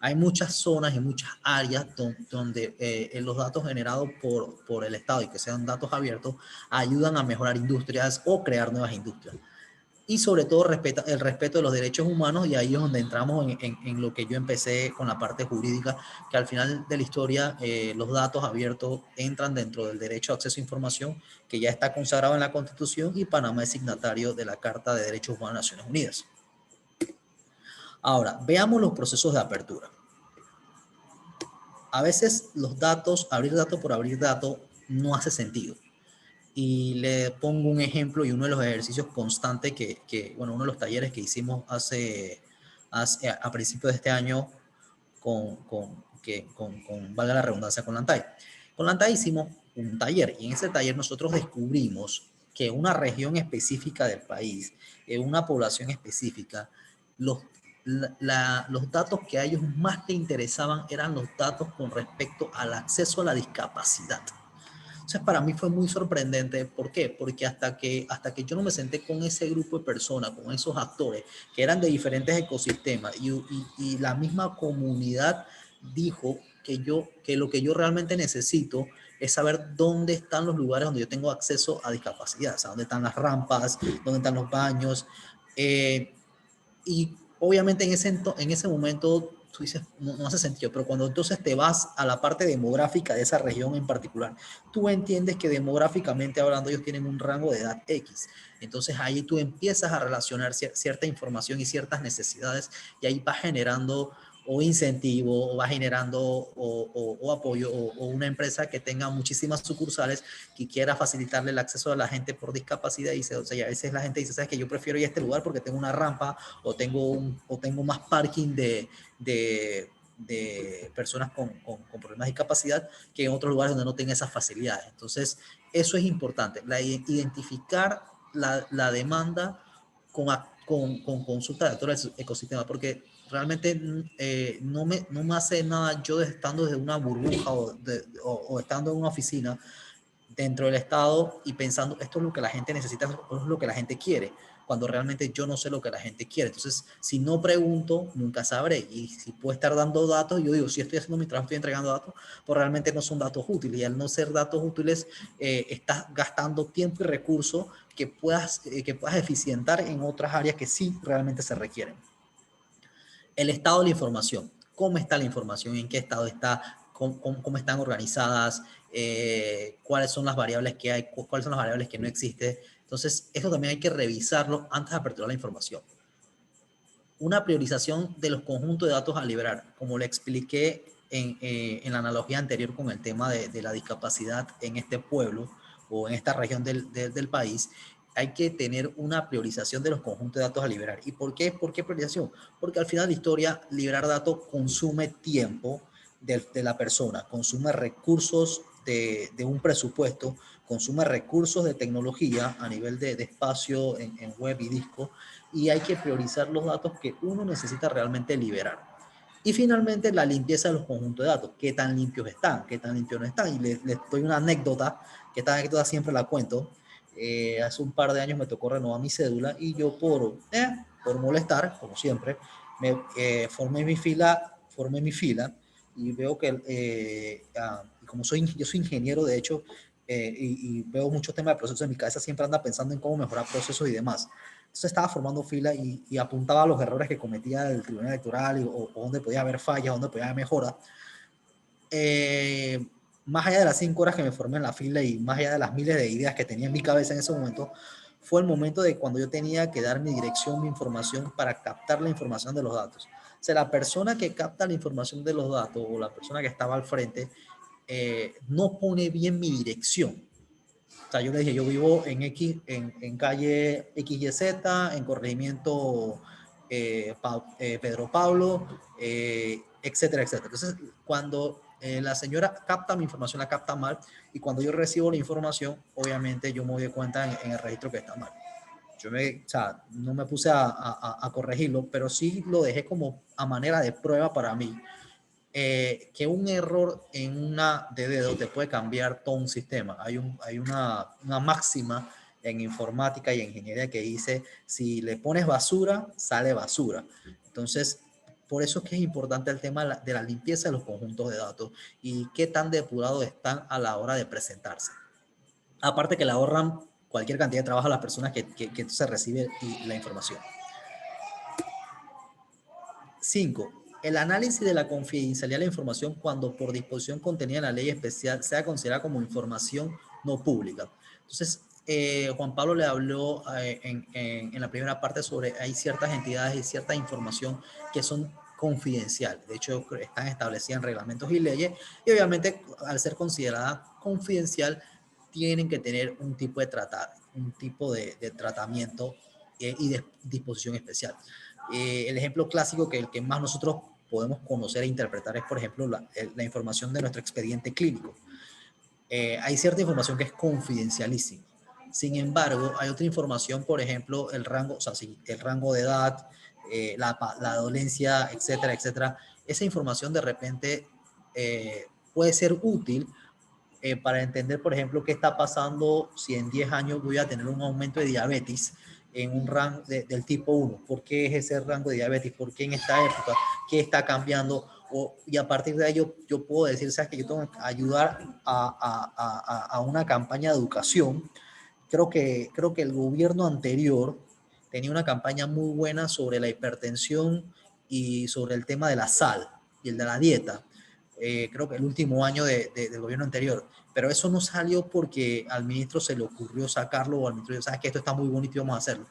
hay muchas zonas y muchas áreas donde los datos generados por el Estado y que sean datos abiertos ayudan a mejorar industrias o crear nuevas industrias. Y sobre todo el respeto de los derechos humanos, y ahí es donde entramos en lo que yo empecé con la parte jurídica, que al final de la historia los datos abiertos entran dentro del derecho a acceso a información, que ya está consagrado en la Constitución, y Panamá es signatario de la Carta de Derechos Humanos de Naciones Unidas. Ahora, veamos los procesos de apertura. A veces abrir datos por abrir datos no hace sentido. Y le pongo un ejemplo y uno de los ejercicios constantes bueno, uno de los talleres que hicimos a principios de este año valga la redundancia, con Lantay. Con Lantay hicimos un taller y en ese taller nosotros descubrimos que una región específica del país, en una población específica, los datos que a ellos más les interesaban eran los datos con respecto al acceso a la discapacidad. Entonces, para mí fue muy sorprendente. ¿Por qué? Porque hasta que yo no me senté con ese grupo de personas, con esos actores que eran de diferentes ecosistemas y la misma comunidad dijo que lo que yo realmente necesito es saber dónde están los lugares donde yo tengo acceso a discapacidad, o sea, dónde están las rampas, dónde están los baños. Eh, y obviamente en ese momento tú dices, no hace sentido, pero cuando entonces te vas a la parte demográfica de esa región en particular, tú entiendes que demográficamente hablando ellos tienen un rango de edad X. Entonces ahí tú empiezas a relacionar cierta información y ciertas necesidades y ahí vas generando o incentivo o va generando o apoyo o una empresa que tenga muchísimas sucursales que quiera facilitarle el acceso a la gente por discapacidad y dice, o sea, y a veces la gente dice, sabes que yo prefiero ir a este lugar porque tengo una rampa o tengo más parking de personas con problemas de discapacidad que en otros lugares donde no tenga esas facilidades. Entonces, eso es importante, identificar la demanda con consulta de todo el ecosistema, porque realmente no me hace nada yo estando desde una burbuja o estando en una oficina dentro del Estado y pensando esto es lo que la gente necesita, esto es lo que la gente quiere, cuando realmente yo no sé lo que la gente quiere. Entonces, si no pregunto, nunca sabré. Y si puedo estar dando datos, yo digo, si estoy haciendo mi trabajo, estoy entregando datos, pues realmente no son datos útiles. Y al no ser datos útiles, estás gastando tiempo y recursos que puedas eficientar en otras áreas que sí realmente se requieren. El estado de la información. ¿Cómo está la información? ¿En qué estado está? ¿Cómo están organizadas? ¿Cuáles son las variables que hay? ¿Cuáles son las variables que no existen? Entonces, esto también hay que revisarlo antes de aperturar la información. Una priorización de los conjuntos de datos a liberar, como le expliqué en la analogía anterior con el tema de la discapacidad en este pueblo o en esta región del país, hay que tener una priorización de los conjuntos de datos a liberar. ¿Y por qué? ¿Por qué priorización? Porque al final de la historia, liberar datos consume tiempo de la persona, consume recursos de un presupuesto, consume recursos de tecnología a nivel de espacio en web y disco, y hay que priorizar los datos que uno necesita realmente liberar. Y finalmente, la limpieza de los conjuntos de datos. ¿Qué tan limpios están? ¿Qué tan limpios no están? Y les doy una anécdota, que esta anécdota siempre la cuento. Hace un par de años me tocó renovar mi cédula y yo por molestar, como siempre, formé mi fila y veo que, como yo soy ingeniero, de hecho, y veo muchos temas de procesos en mi cabeza, siempre anda pensando en cómo mejorar procesos y demás. Entonces estaba formando fila y apuntaba a los errores que cometía el tribunal electoral o donde podía haber fallas, donde podía haber mejoras. Eh, Más allá de las 5 horas que me formé en la fila y más allá de las miles de ideas que tenía en mi cabeza en ese momento, fue el momento de cuando yo tenía que dar mi dirección, mi información para captar la información de los datos. O sea, la persona que capta la información de los datos o la persona que estaba al frente no pone bien mi dirección. O sea, yo le dije, yo vivo en calle XYZ, en corregimiento Pedro Pablo, etcétera, etcétera. Entonces, cuando la señora capta mi información, la capta mal, y cuando yo recibo la información, obviamente yo me doy cuenta en el registro que está mal. O sea, no me puse a corregirlo, pero sí lo dejé como a manera de prueba para mí, que un error en una de dedo te puede cambiar todo un sistema. Hay una máxima en informática y en ingeniería que dice, si le pones basura, sale basura. Entonces, por eso es que es importante el tema de la limpieza de los conjuntos de datos y qué tan depurados están a la hora de presentarse. Aparte que le ahorran cualquier cantidad de trabajo a las personas que se recibe la información. 5. El análisis de la confidencialidad de la información cuando por disposición contenida en la ley especial sea considerada como información no pública. Entonces, Juan Pablo le habló en la primera parte sobre hay ciertas entidades y cierta información que son confidenciales. De hecho, están establecidas en reglamentos y leyes y obviamente al ser considerada confidencial tienen que tener un tipo de tratamiento y de disposición especial. El ejemplo clásico que el que más nosotros podemos conocer e interpretar es, por ejemplo, la información de nuestro expediente clínico. Hay cierta información que es confidencialísima. Sin embargo, hay otra información, por ejemplo, el rango, o sea, sí, el rango de edad, la dolencia, etcétera, etcétera. Esa información de repente puede ser útil para entender, por ejemplo, qué está pasando si en 10 años voy a tener un aumento de diabetes en un rango del tipo 1. ¿Por qué es ese rango de diabetes? ¿Por qué en esta época? ¿Qué está cambiando? Y a partir de ahí yo puedo decir, ¿sabes? Que yo tengo que ayudar a una campaña de educación. Creo que el gobierno anterior tenía una campaña muy buena sobre la hipertensión y sobre el tema de la sal y el de la dieta. Creo que el último año del gobierno anterior, pero eso no salió porque al ministro se le ocurrió sacarlo o al ministro dijo, sabes que esto está muy bonito y vamos a hacerlo.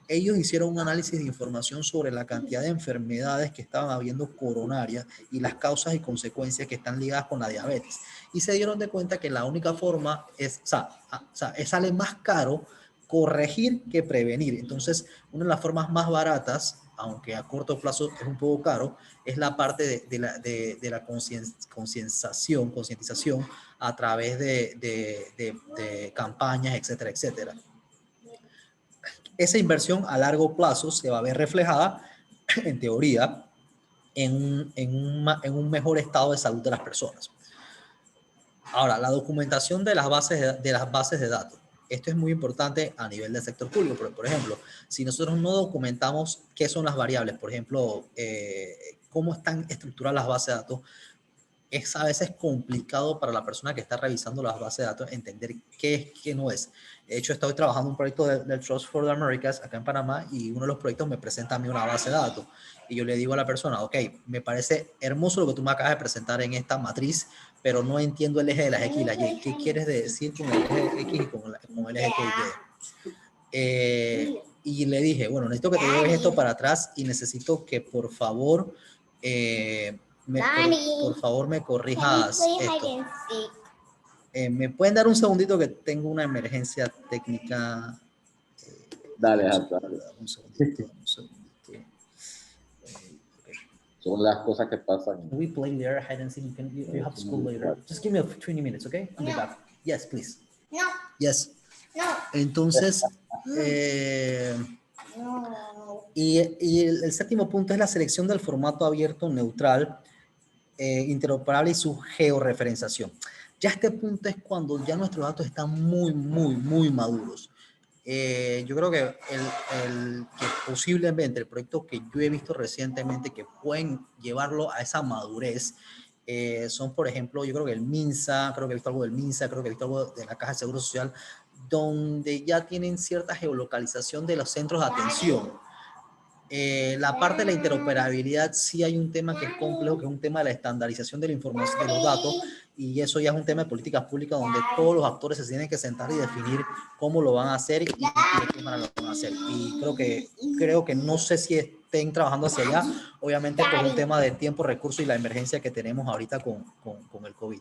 Ellos hicieron un análisis de información sobre la cantidad de enfermedades que estaban habiendo coronarias y las causas y consecuencias que están ligadas con la diabetes. Y se dieron de cuenta que la única forma es, sale más caro corregir que prevenir. Entonces, una de las formas más baratas, aunque a corto plazo es un poco caro, es la parte de la concientización a través de campañas, etcétera, etcétera. Esa inversión a largo plazo se va a ver reflejada, en teoría, en un mejor estado de salud de las personas. Ahora, la documentación de las bases de datos. Esto es muy importante a nivel del sector público. Por ejemplo, si nosotros no documentamos qué son las variables, por ejemplo, cómo están estructuradas las bases de datos, es a veces complicado para la persona que está revisando las bases de datos entender qué es, qué no es. De hecho, estoy trabajando en un proyecto del Trust for the Americas acá en Panamá y uno de los proyectos me presenta a mí una base de datos. Y yo le digo a la persona, ok, me parece hermoso lo que tú me acabas de presentar en esta matriz, pero no entiendo el eje de las X y la Y. ¿Qué quieres decir con el eje X y con el eje Y? Y le dije, bueno, necesito que te lleves esto para atrás y necesito que por favor por favor me corrijas esto. ¿Me pueden dar un segundito que tengo una emergencia técnica? Dale, dale. Un segundito. Okay. Son las cosas que pasan. Can we play later hide and seek? You have school later. Just give me 20 minutes, okay? I'll be back. Yes, please. No. Yes. No. Entonces, y el séptimo punto es la selección del formato abierto neutral, interoperable y su georreferenciación. Ya este punto es cuando ya nuestros datos están muy maduros. Yo creo que que posiblemente el proyecto que yo he visto recientemente que pueden llevarlo a esa madurez son, por ejemplo, yo creo que el MINSA, creo que he visto algo del MINSA, creo que he visto algo de la Caja de Seguro Social, donde ya tienen cierta geolocalización de los centros de atención. La parte de la interoperabilidad sí hay un tema que es complejo, que es un tema de la estandarización de la información, de los datos, y eso ya es un tema de políticas públicas donde todos los actores se tienen que sentar y definir cómo lo van a hacer y de qué manera lo van a hacer. Y creo que no sé si estén trabajando hacia allá, obviamente por un tema de tiempo, recursos y la emergencia que tenemos ahorita con el COVID.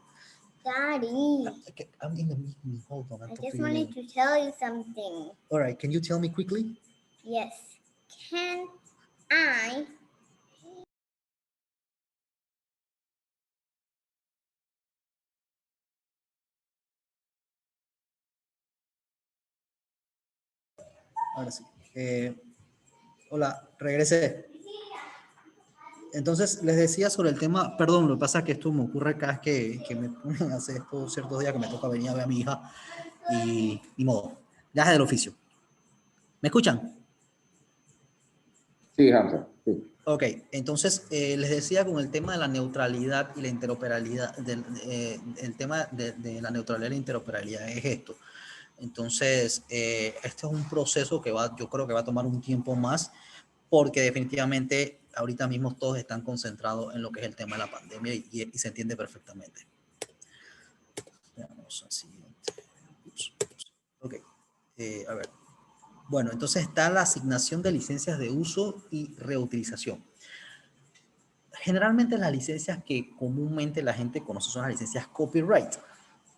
Daddy. I'm in the meeting. Hold on. I just wanted to tell you something. All right. Can you tell me quickly? Yes. Can I Ahora sí. Hola, regresé. Entonces, les decía sobre el tema, perdón, lo que pasa es que esto me ocurre cada vez que me ponen a hacer esto ciertos días que me toca venir a ver a mi hija y ni modo, gajes del oficio. ¿Me escuchan? Sí, Hamza, sí. Ok, entonces les decía con el tema de la neutralidad y la interoperabilidad, el tema de la neutralidad y la interoperabilidad es esto. Entonces, este es un proceso que yo creo que va a tomar un tiempo más, porque definitivamente ahorita mismo todos están concentrados en lo que es el tema de la pandemia y se entiende perfectamente. Veamos al siguiente. Ok, a ver. Bueno, entonces está la asignación de licencias de uso y reutilización. Generalmente las licencias que comúnmente la gente conoce son las licencias copyright.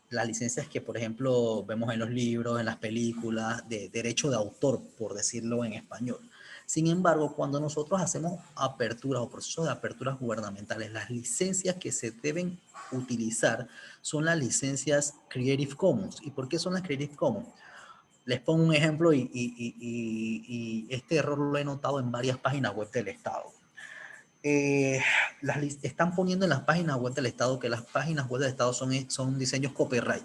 Las licencias que, por ejemplo, vemos en los libros, en las películas, de derecho de autor, por decirlo en español. Sin embargo, cuando nosotros hacemos aperturas o procesos de aperturas gubernamentales, las licencias que se deben utilizar son las licencias Creative Commons. ¿Y por qué son las Creative Commons? Les pongo un ejemplo y este error lo he notado en varias páginas web del Estado. Están poniendo en las páginas web del Estado que las páginas web del Estado son diseños copyright,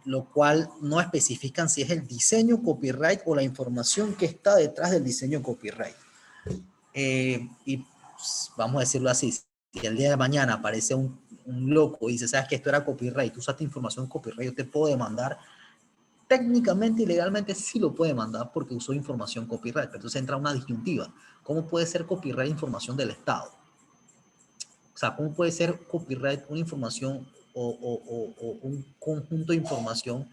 lo cual no especifican si es el diseño copyright o la información que está detrás del diseño copyright. Y pues, vamos a decirlo así, si el día de mañana aparece un loco y dice, sabes que esto era copyright, tú usaste información copyright, yo te puedo demandar. Técnicamente y legalmente sí lo puede mandar porque usó información copyright, pero entonces entra una disyuntiva. ¿Cómo puede ser copyright información del Estado? O sea, ¿cómo puede ser copyright una información o un conjunto de información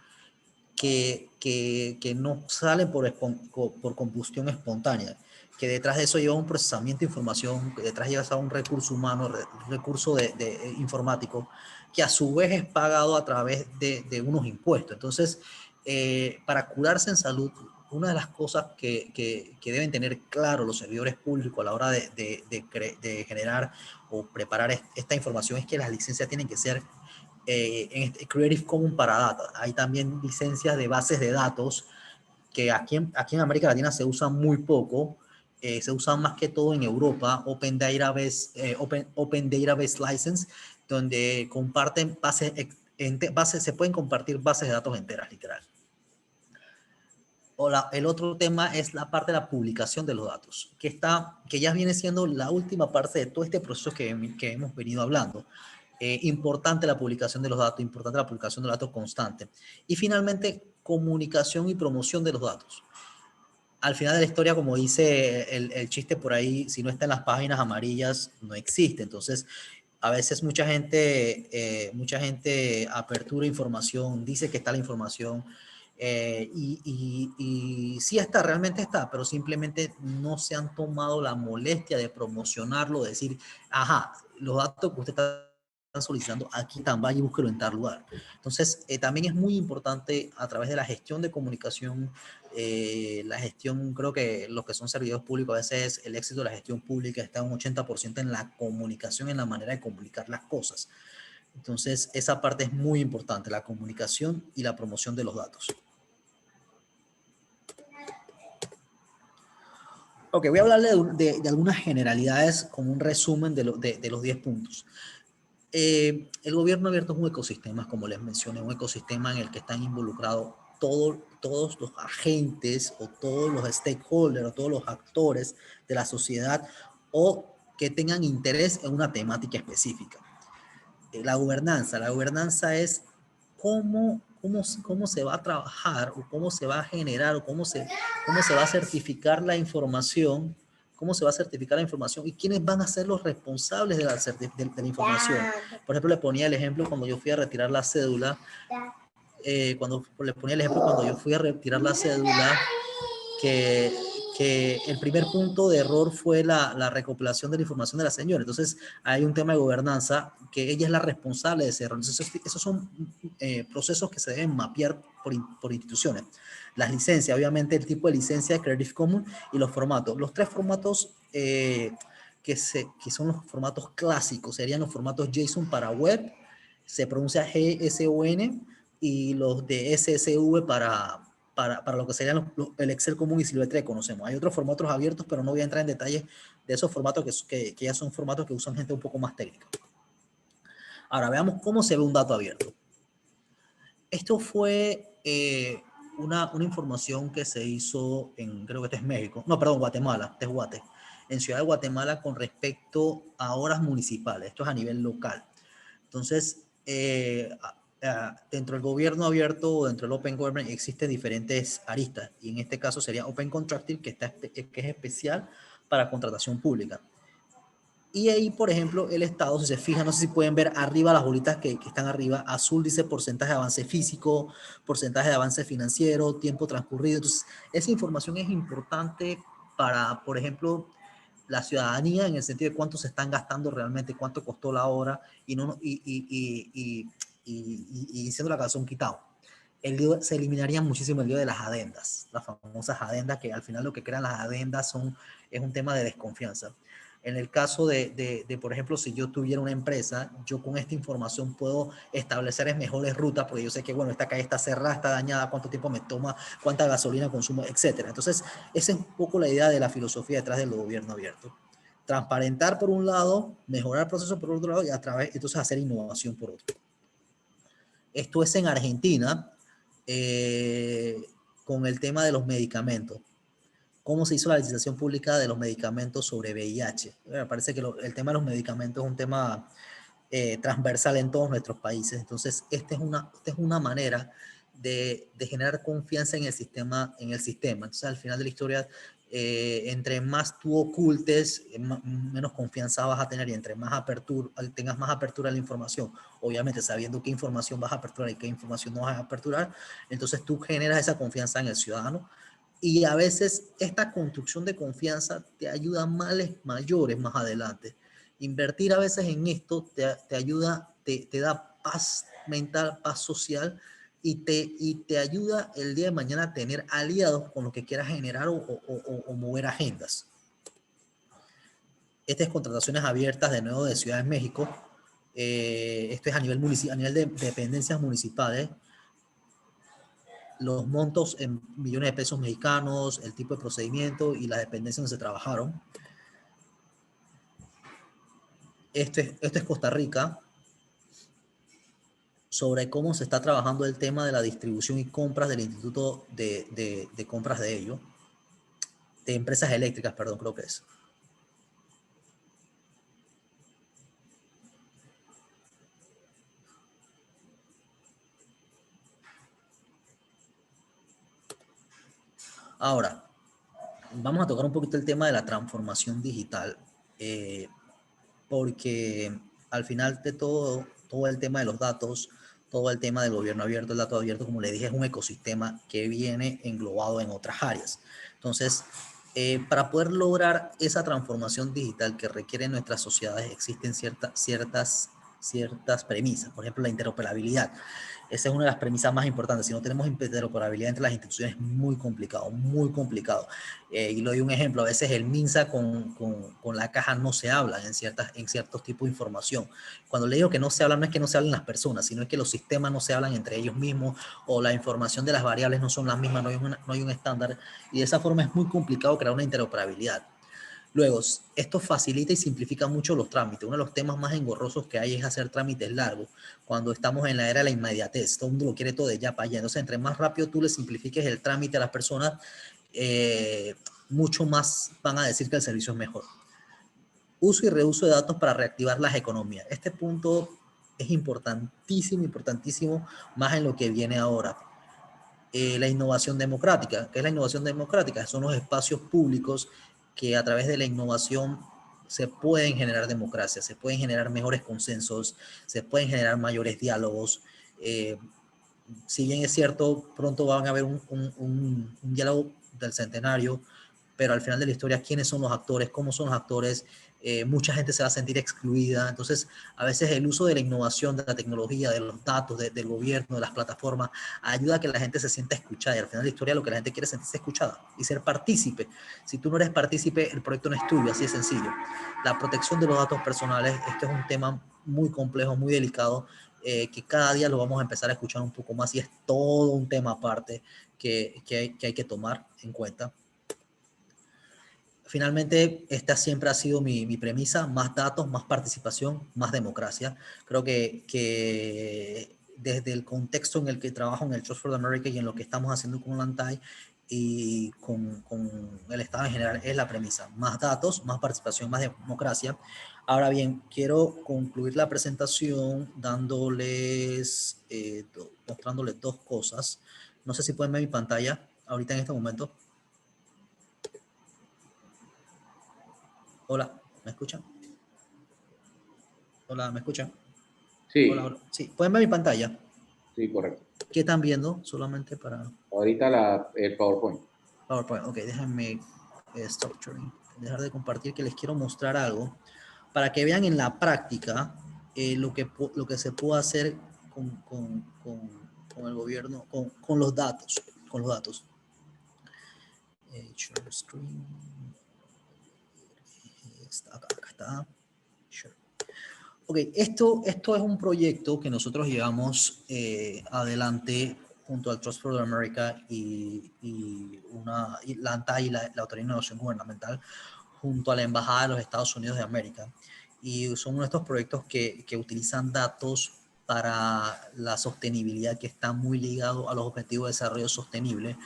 que no sale por combustión espontánea? Que detrás de eso lleva un procesamiento de información, que detrás lleva un recurso humano, recurso de informático, que a su vez es pagado a través de unos impuestos. Entonces, para curarse en salud, una de las cosas que deben tener claro los servidores públicos a la hora de generar o preparar esta información es que las licencias tienen que ser en Creative Commons para data. Hay también licencias de bases de datos que aquí en América Latina se usan muy poco, se usan más que todo en Europa, Open Database License, donde comparten se pueden compartir bases de datos enteras, literal. El otro tema es la parte de la publicación de los datos, que ya viene siendo la última parte de todo este proceso que hemos venido hablando. Importante la publicación de los datos, importante la publicación de los datos constante. Y finalmente, comunicación y promoción de los datos. Al final de la historia, como dice el chiste por ahí, si no está en las páginas amarillas, no existe. Entonces, a veces mucha gente apertura información, dice que está la información, y sí está, realmente está, pero simplemente no se han tomado la molestia de promocionarlo, de decir, ajá, los datos que usted está solicitando aquí están, vaya y búsquelo en tal lugar. Entonces, también es muy importante a través de la gestión de comunicación, la gestión, creo que los que son servidores públicos, a veces el éxito de la gestión pública está un 80% en la comunicación, en la manera de comunicar las cosas. Entonces, esa parte es muy importante, la comunicación y la promoción de los datos. Ok, voy a hablarle de algunas generalidades como un resumen de los 10 puntos. El gobierno abierto es un ecosistema, como les mencioné, un ecosistema en el que están involucrados todos los agentes o todos los stakeholders o todos los actores de la sociedad o que tengan interés en una temática específica. La gobernanza es cómo se va a trabajar o cómo se va a generar o cómo se va a certificar la información, y quiénes van a ser los responsables de la información. Por ejemplo, le ponía el ejemplo cuando yo fui a retirar la cédula, que el primer punto de error fue la recopilación de la información de la señora. Entonces, hay un tema de gobernanza que ella es la responsable de ese error. Entonces, esos son procesos que se deben mapear por instituciones. Las licencias, obviamente, el tipo de licencia de Creative Commons y los formatos. Los tres formatos que son los formatos clásicos serían los formatos JSON para web, se pronuncia JSON, y los de SSV para lo que serían el Excel común y Silvestre que conocemos. Hay otros formatos abiertos, pero no voy a entrar en detalles de esos formatos que ya son formatos que usan gente un poco más técnica. Ahora, veamos cómo se ve un dato abierto. Esto fue una información que se hizo creo que este es México, no, perdón, Guatemala, este es Guate, en Ciudad de Guatemala con respecto a horas municipales. Esto es a nivel local. Entonces, dentro del gobierno abierto o dentro del Open Government existen diferentes aristas, y en este caso sería Open Contracting, que es especial para contratación pública. Y ahí, por ejemplo, el Estado, si se fijan, no sé si pueden ver arriba las bolitas que están arriba, azul dice porcentaje de avance físico, porcentaje de avance financiero, tiempo transcurrido. Entonces, esa información es importante para, por ejemplo, la ciudadanía, en el sentido de cuánto se están gastando realmente, cuánto costó la hora, y siendo la calzón quitado. Se eliminaría muchísimo el lío de las adendas, las famosas adendas, que al final lo que crean las adendas es un tema de desconfianza. En el caso por ejemplo, si yo tuviera una empresa, yo con esta información puedo establecer mejores rutas, porque yo sé que, bueno, esta calle está cerrada, está dañada, cuánto tiempo me toma, cuánta gasolina consumo, etcétera. Entonces, esa es un poco la idea de la filosofía detrás del gobierno abierto. Transparentar por un lado, mejorar el proceso por otro lado y a través, entonces, hacer innovación por otro. Esto es en Argentina, con el tema de los medicamentos. ¿Cómo se hizo la licitación pública de los medicamentos sobre VIH? Me parece que el tema de los medicamentos es un tema transversal en todos nuestros países. Entonces, esta es una manera de generar confianza en el sistema. Entonces, al final de la historia, entre más tú ocultes, menos confianza vas a tener, y entre más apertura, tengas más apertura a la información, obviamente sabiendo qué información vas a aperturar y qué información no vas a aperturar, entonces tú generas esa confianza en el ciudadano. Y a veces esta construcción de confianza te ayuda a males mayores más adelante. Invertir a veces en esto te ayuda, te da paz mental, paz social, y te ayuda el día de mañana a tener aliados con los que quieras generar o mover agendas. Estas contrataciones abiertas de nuevo de Ciudad de México, esto es a nivel de dependencias municipales, los montos en millones de pesos mexicanos, el tipo de procedimiento y las dependencias donde se trabajaron. Esto es Costa Rica, sobre cómo se está trabajando el tema de la distribución y compras del Instituto de Compras de ellos, de Empresas Eléctricas, perdón, creo que es. Ahora, vamos a tocar un poquito el tema de la transformación digital, porque al final de todo el tema de los datos, todo el tema del gobierno abierto, el dato abierto, como le dije, es un ecosistema que viene englobado en otras áreas. Entonces, para poder lograr esa transformación digital que requieren nuestras sociedades, existen ciertas premisas. Por ejemplo, la interoperabilidad. Esa es una de las premisas más importantes. Si no tenemos interoperabilidad entre las instituciones, es muy complicado, muy complicado. Y le doy un ejemplo. A veces el MINSA con la caja no se hablan en ciertos tipos de información. Cuando le digo que no se hablan, no es que no se hablen las personas, sino es que los sistemas no se hablan entre ellos mismos, o la información de las variables no son las mismas, no hay un estándar. Y de esa forma es muy complicado crear una interoperabilidad. Luego, esto facilita y simplifica mucho los trámites. Uno de los temas más engorrosos que hay es hacer trámites largos. Cuando estamos en la era de la inmediatez, todo el mundo lo quiere todo de ya para allá. Entonces, entre más rápido tú le simplifiques el trámite a las personas, mucho más van a decir que el servicio es mejor. Uso y reuso de datos para reactivar las economías. Este punto es importantísimo, importantísimo, más en lo que viene ahora. La innovación democrática. ¿Qué es la innovación democrática? Son los espacios públicos que a través de la innovación se pueden generar democracia, se pueden generar mejores consensos, se pueden generar mayores diálogos. Si bien es cierto, pronto van a haber un diálogo del centenario, pero al final de la historia, ¿quiénes son los actores? ¿Cómo son los actores? Mucha gente se va a sentir excluida. Entonces, a veces el uso de la innovación, de la tecnología, de los datos, del gobierno, de las plataformas, ayuda a que la gente se sienta escuchada. Y al final de la historia, lo que la gente quiere es sentirse escuchada y ser partícipe. Si tú no eres partícipe, el proyecto no es tuyo, así de sencillo. La protección de los datos personales, este es un tema muy complejo, muy delicado, que cada día lo vamos a empezar a escuchar un poco más, y es todo un tema aparte que hay que tomar en cuenta. Finalmente, esta siempre ha sido mi premisa: más datos, más participación, más democracia. Creo que desde el contexto en el que trabajo en el Trust for America y en lo que estamos haciendo con Lantay y con el Estado en general, es la premisa: más datos, más participación, más democracia. Ahora bien, quiero concluir la presentación mostrándoles dos cosas. No sé si pueden ver mi pantalla ahorita en este momento. Hola, ¿me escuchan? Hola, ¿me escuchan? Sí. Hola, hola. Sí, ¿pueden ver mi pantalla? Sí, correcto. ¿Qué están viendo? Solamente para Ahorita el PowerPoint. PowerPoint. Ok, déjenme structuring. Dejar de compartir, que les quiero mostrar algo para que vean en la práctica lo que se puede hacer con el gobierno, con los datos. Share screen. Está acá. está. Sure. Ok, esto es un proyecto que nosotros llevamos adelante junto al Trust for America y la ANTAI y la Autoridad de Innovación Gubernamental, junto a la Embajada de los Estados Unidos de América. Y son uno de estos proyectos que utilizan datos para la sostenibilidad, que está muy ligado a los objetivos de desarrollo sostenible,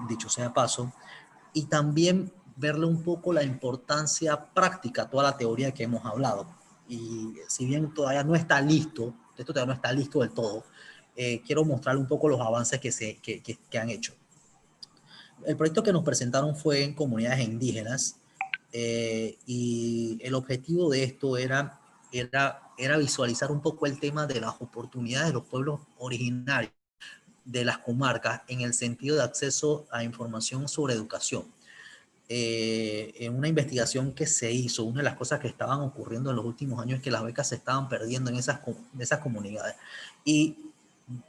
dicho sea de paso, y también verle un poco la importancia práctica a toda la teoría que hemos hablado. Y si bien todavía no está listo, esto todavía no está listo del todo, quiero mostrarle un poco los avances que han hecho. El proyecto que nos presentaron fue en comunidades indígenas, y el objetivo de esto era visualizar un poco el tema de las oportunidades de los pueblos originarios de las comarcas en el sentido de acceso a información sobre educación. En una investigación que se hizo, una de las cosas que estaban ocurriendo en los últimos años es que las becas se estaban perdiendo en esas comunidades. Y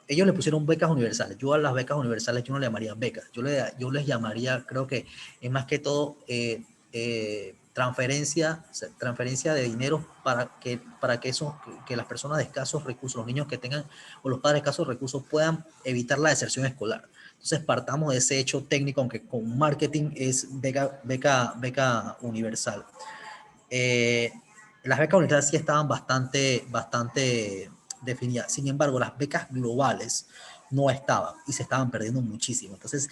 ellos le pusieron becas universales. Yo a las becas universales yo no le llamaría becas. Yo les llamaría, creo que es más que todo transferencia de dinero para que las personas de escasos recursos, los niños que tengan o los padres de escasos recursos puedan evitar la deserción escolar. Entonces partamos de ese hecho técnico, aunque con marketing es beca universal. Las becas universales sí estaban bastante definidas. Sin embargo, las becas globales no estaban y se estaban perdiendo muchísimo. Entonces,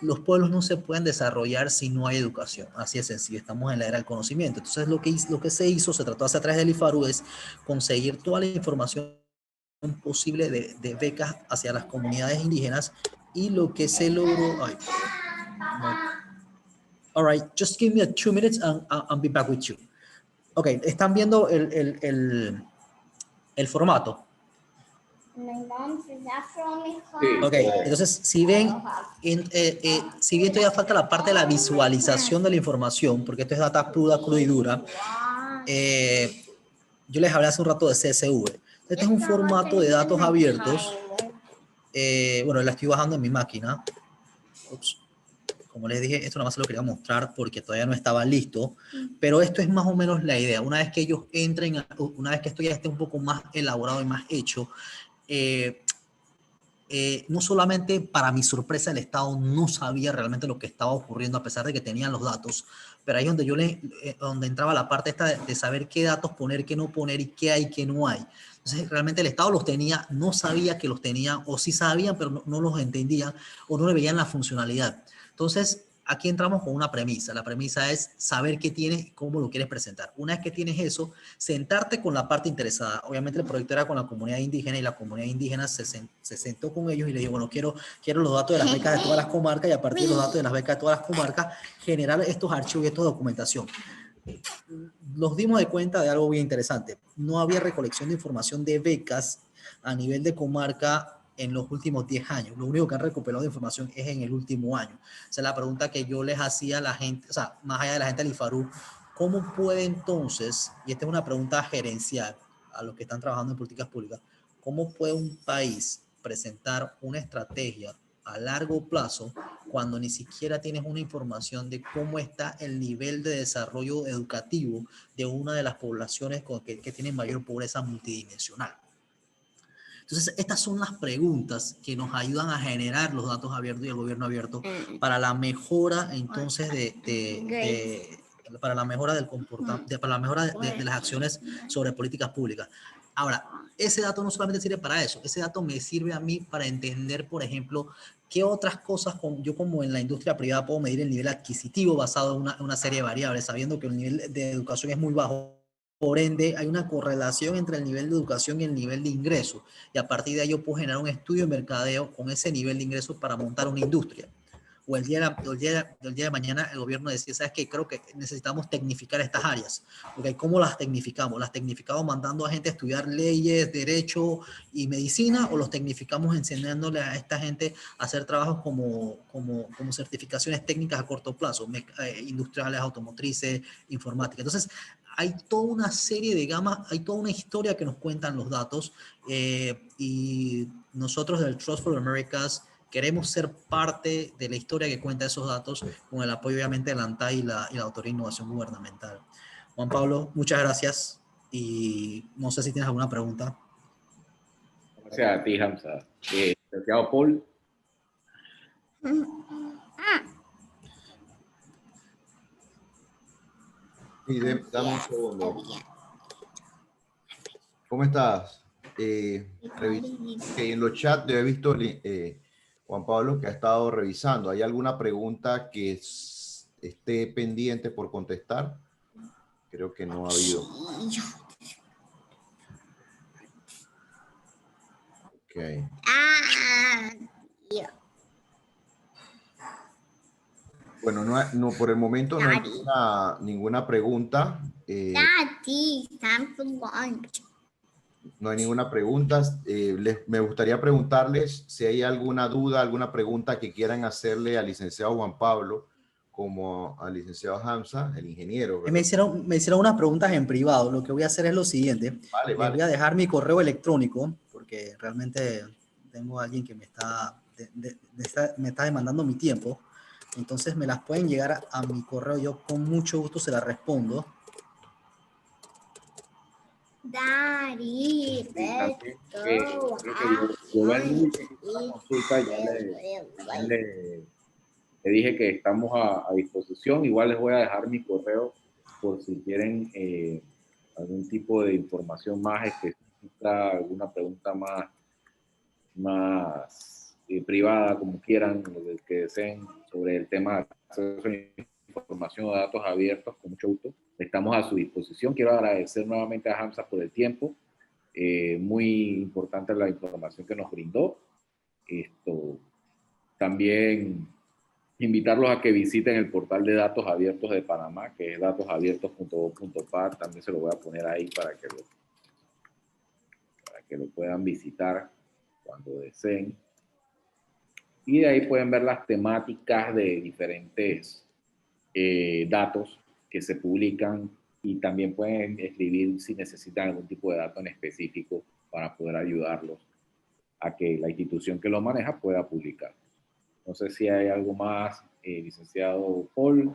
los pueblos no se pueden desarrollar si no hay educación. Así de sencillo. Estamos en la era del conocimiento. Entonces, lo que se trató a través del IFARU es conseguir toda la información posible de becas hacia las comunidades indígenas, y lo que se logró... Ay, no. All right, just give me 2 minutes and I'll be back with you. Ok, ¿están viendo el formato? My mom says after all my Sí. Ok, entonces si ven, si bien todavía falta la parte de la visualización de la información, porque esto es data cruda y dura, yo les hablé hace un rato de CSV. Este es un formato de datos abiertos. Bueno, la estoy bajando en mi máquina. Ups. Como les dije, esto nada más se lo quería mostrar porque todavía no estaba listo, pero esto es más o menos la idea. Una vez que ellos entren, una vez que esto ya esté un poco más elaborado y más hecho, no solamente para mi sorpresa el Estado no sabía realmente lo que estaba ocurriendo a pesar de que tenían los datos, pero ahí es donde donde entraba la parte esta de saber qué datos poner, qué no poner y qué hay, qué no hay. Entonces realmente el Estado los tenía, no sabía que los tenía, o sí sabían pero no los entendían o no le veían la funcionalidad. Entonces aquí entramos con una premisa. La premisa es saber qué tienes y cómo lo quieres presentar. Una vez que tienes eso, sentarte con la parte interesada. Obviamente el proyecto era con la comunidad indígena y la comunidad indígena se sentó con ellos y le dijo, bueno, quiero los datos de las becas de todas las comarcas, y a partir de los datos de las becas de todas las comarcas, generar estos archivos y esta documentación. Nos dimos de cuenta de algo bien interesante. No había recolección de información de becas a nivel de comarca en los últimos 10 años. Lo único que han recuperado de información es en el último año. O sea, la pregunta que yo les hacía a la gente, o sea, más allá de la gente del IFARU, ¿cómo puede entonces, y esta es una pregunta gerencial a los que están trabajando en políticas públicas, cómo puede un país presentar una estrategia a largo plazo cuando ni siquiera tienes una información de cómo está el nivel de desarrollo educativo de una de las poblaciones que tienen mayor pobreza multidimensional? Entonces, estas son las preguntas que nos ayudan a generar los datos abiertos y el gobierno abierto para la mejora, entonces, para la mejora del comportamiento, para la mejora de las acciones sobre políticas públicas. Ahora, ese dato no solamente sirve para eso, ese dato me sirve a mí para entender, por ejemplo, qué otras cosas yo como en la industria privada puedo medir el nivel adquisitivo basado en una serie de variables, sabiendo que el nivel de educación es muy bajo. Por ende, hay una correlación entre el nivel de educación y el nivel de ingreso. Y a partir de ahí yo puedo generar un estudio de mercadeo con ese nivel de ingresos para montar una industria. O el día de mañana el gobierno decía, ¿sabes qué? Creo que necesitamos tecnificar estas áreas. Okay, ¿cómo las tecnificamos? ¿Las tecnificamos mandando a gente a estudiar leyes, derecho y medicina? ¿O los tecnificamos enseñándole a esta gente a hacer trabajos como certificaciones técnicas a corto plazo, industriales, automotrices, informática? Entonces, hay toda una serie de gamas, hay toda una historia que nos cuentan los datos, y nosotros del Trust for Americas queremos ser parte de la historia que cuenta esos datos con el apoyo obviamente de la ANTAI y la Autoridad de Innovación Gubernamental. Juan Pablo, muchas gracias y no sé si tienes alguna pregunta. Gracias a ti, Hamza. Licenciado Paul. Y dame un segundo. ¿Cómo estás? Que en los chats yo he visto, Juan Pablo, que ha estado revisando. ¿Hay alguna pregunta que esté pendiente por contestar? Creo que no ha habido. Ok. Bueno, no, por el momento no hay ninguna pregunta. Daddy, time for lunch. No hay ninguna pregunta. Me gustaría preguntarles si hay alguna duda, alguna pregunta que quieran hacerle al licenciado Juan Pablo, como al licenciado Hamza, el ingeniero. Me hicieron unas preguntas en privado. Lo que voy a hacer es lo siguiente. Vale, Les voy a dejar mi correo electrónico, porque realmente tengo a alguien que me está demandando mi tiempo. Entonces me las pueden llegar a mi correo. Yo con mucho gusto se las respondo. Daddy, let's go. Le dije que estamos a disposición. Igual les voy a dejar mi correo por si quieren algún tipo de información más específica, alguna pregunta más privada, como quieran, lo que deseen sobre el tema de acceso a información o datos abiertos, con mucho gusto. Estamos a su disposición. Quiero agradecer nuevamente a Hamza por el tiempo. Muy importante la información que nos brindó. También invitarlos a que visiten el portal de datos abiertos de Panamá, que es datosabiertos.gov.pa. También se lo voy a poner ahí para que lo puedan visitar cuando deseen. Y de ahí pueden ver las temáticas de diferentes datos que se publican, y también pueden escribir si necesitan algún tipo de dato en específico para poder ayudarlos a que la institución que lo maneja pueda publicar. No sé si hay algo más, licenciado Paul,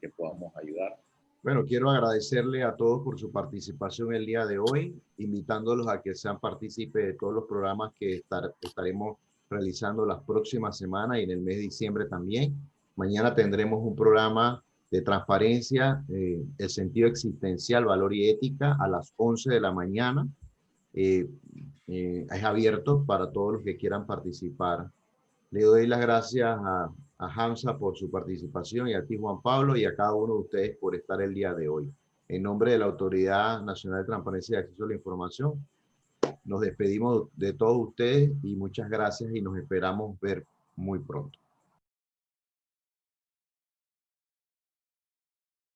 que podamos ayudar. Bueno, quiero agradecerle a todos por su participación el día de hoy, invitándolos a que sean partícipes de todos los programas que estaremos realizando las próximas semanas y en el mes de diciembre también. Mañana tendremos un programa de transparencia, el sentido existencial, valor y ética a las 11 de la mañana. Es abierto para todos los que quieran participar. Le doy las gracias a Hamza por su participación y a ti, Juan Pablo, y a cada uno de ustedes por estar el día de hoy. En nombre de la Autoridad Nacional de Transparencia y Acceso a la Información, nos despedimos de todos ustedes y muchas gracias y nos esperamos ver muy pronto.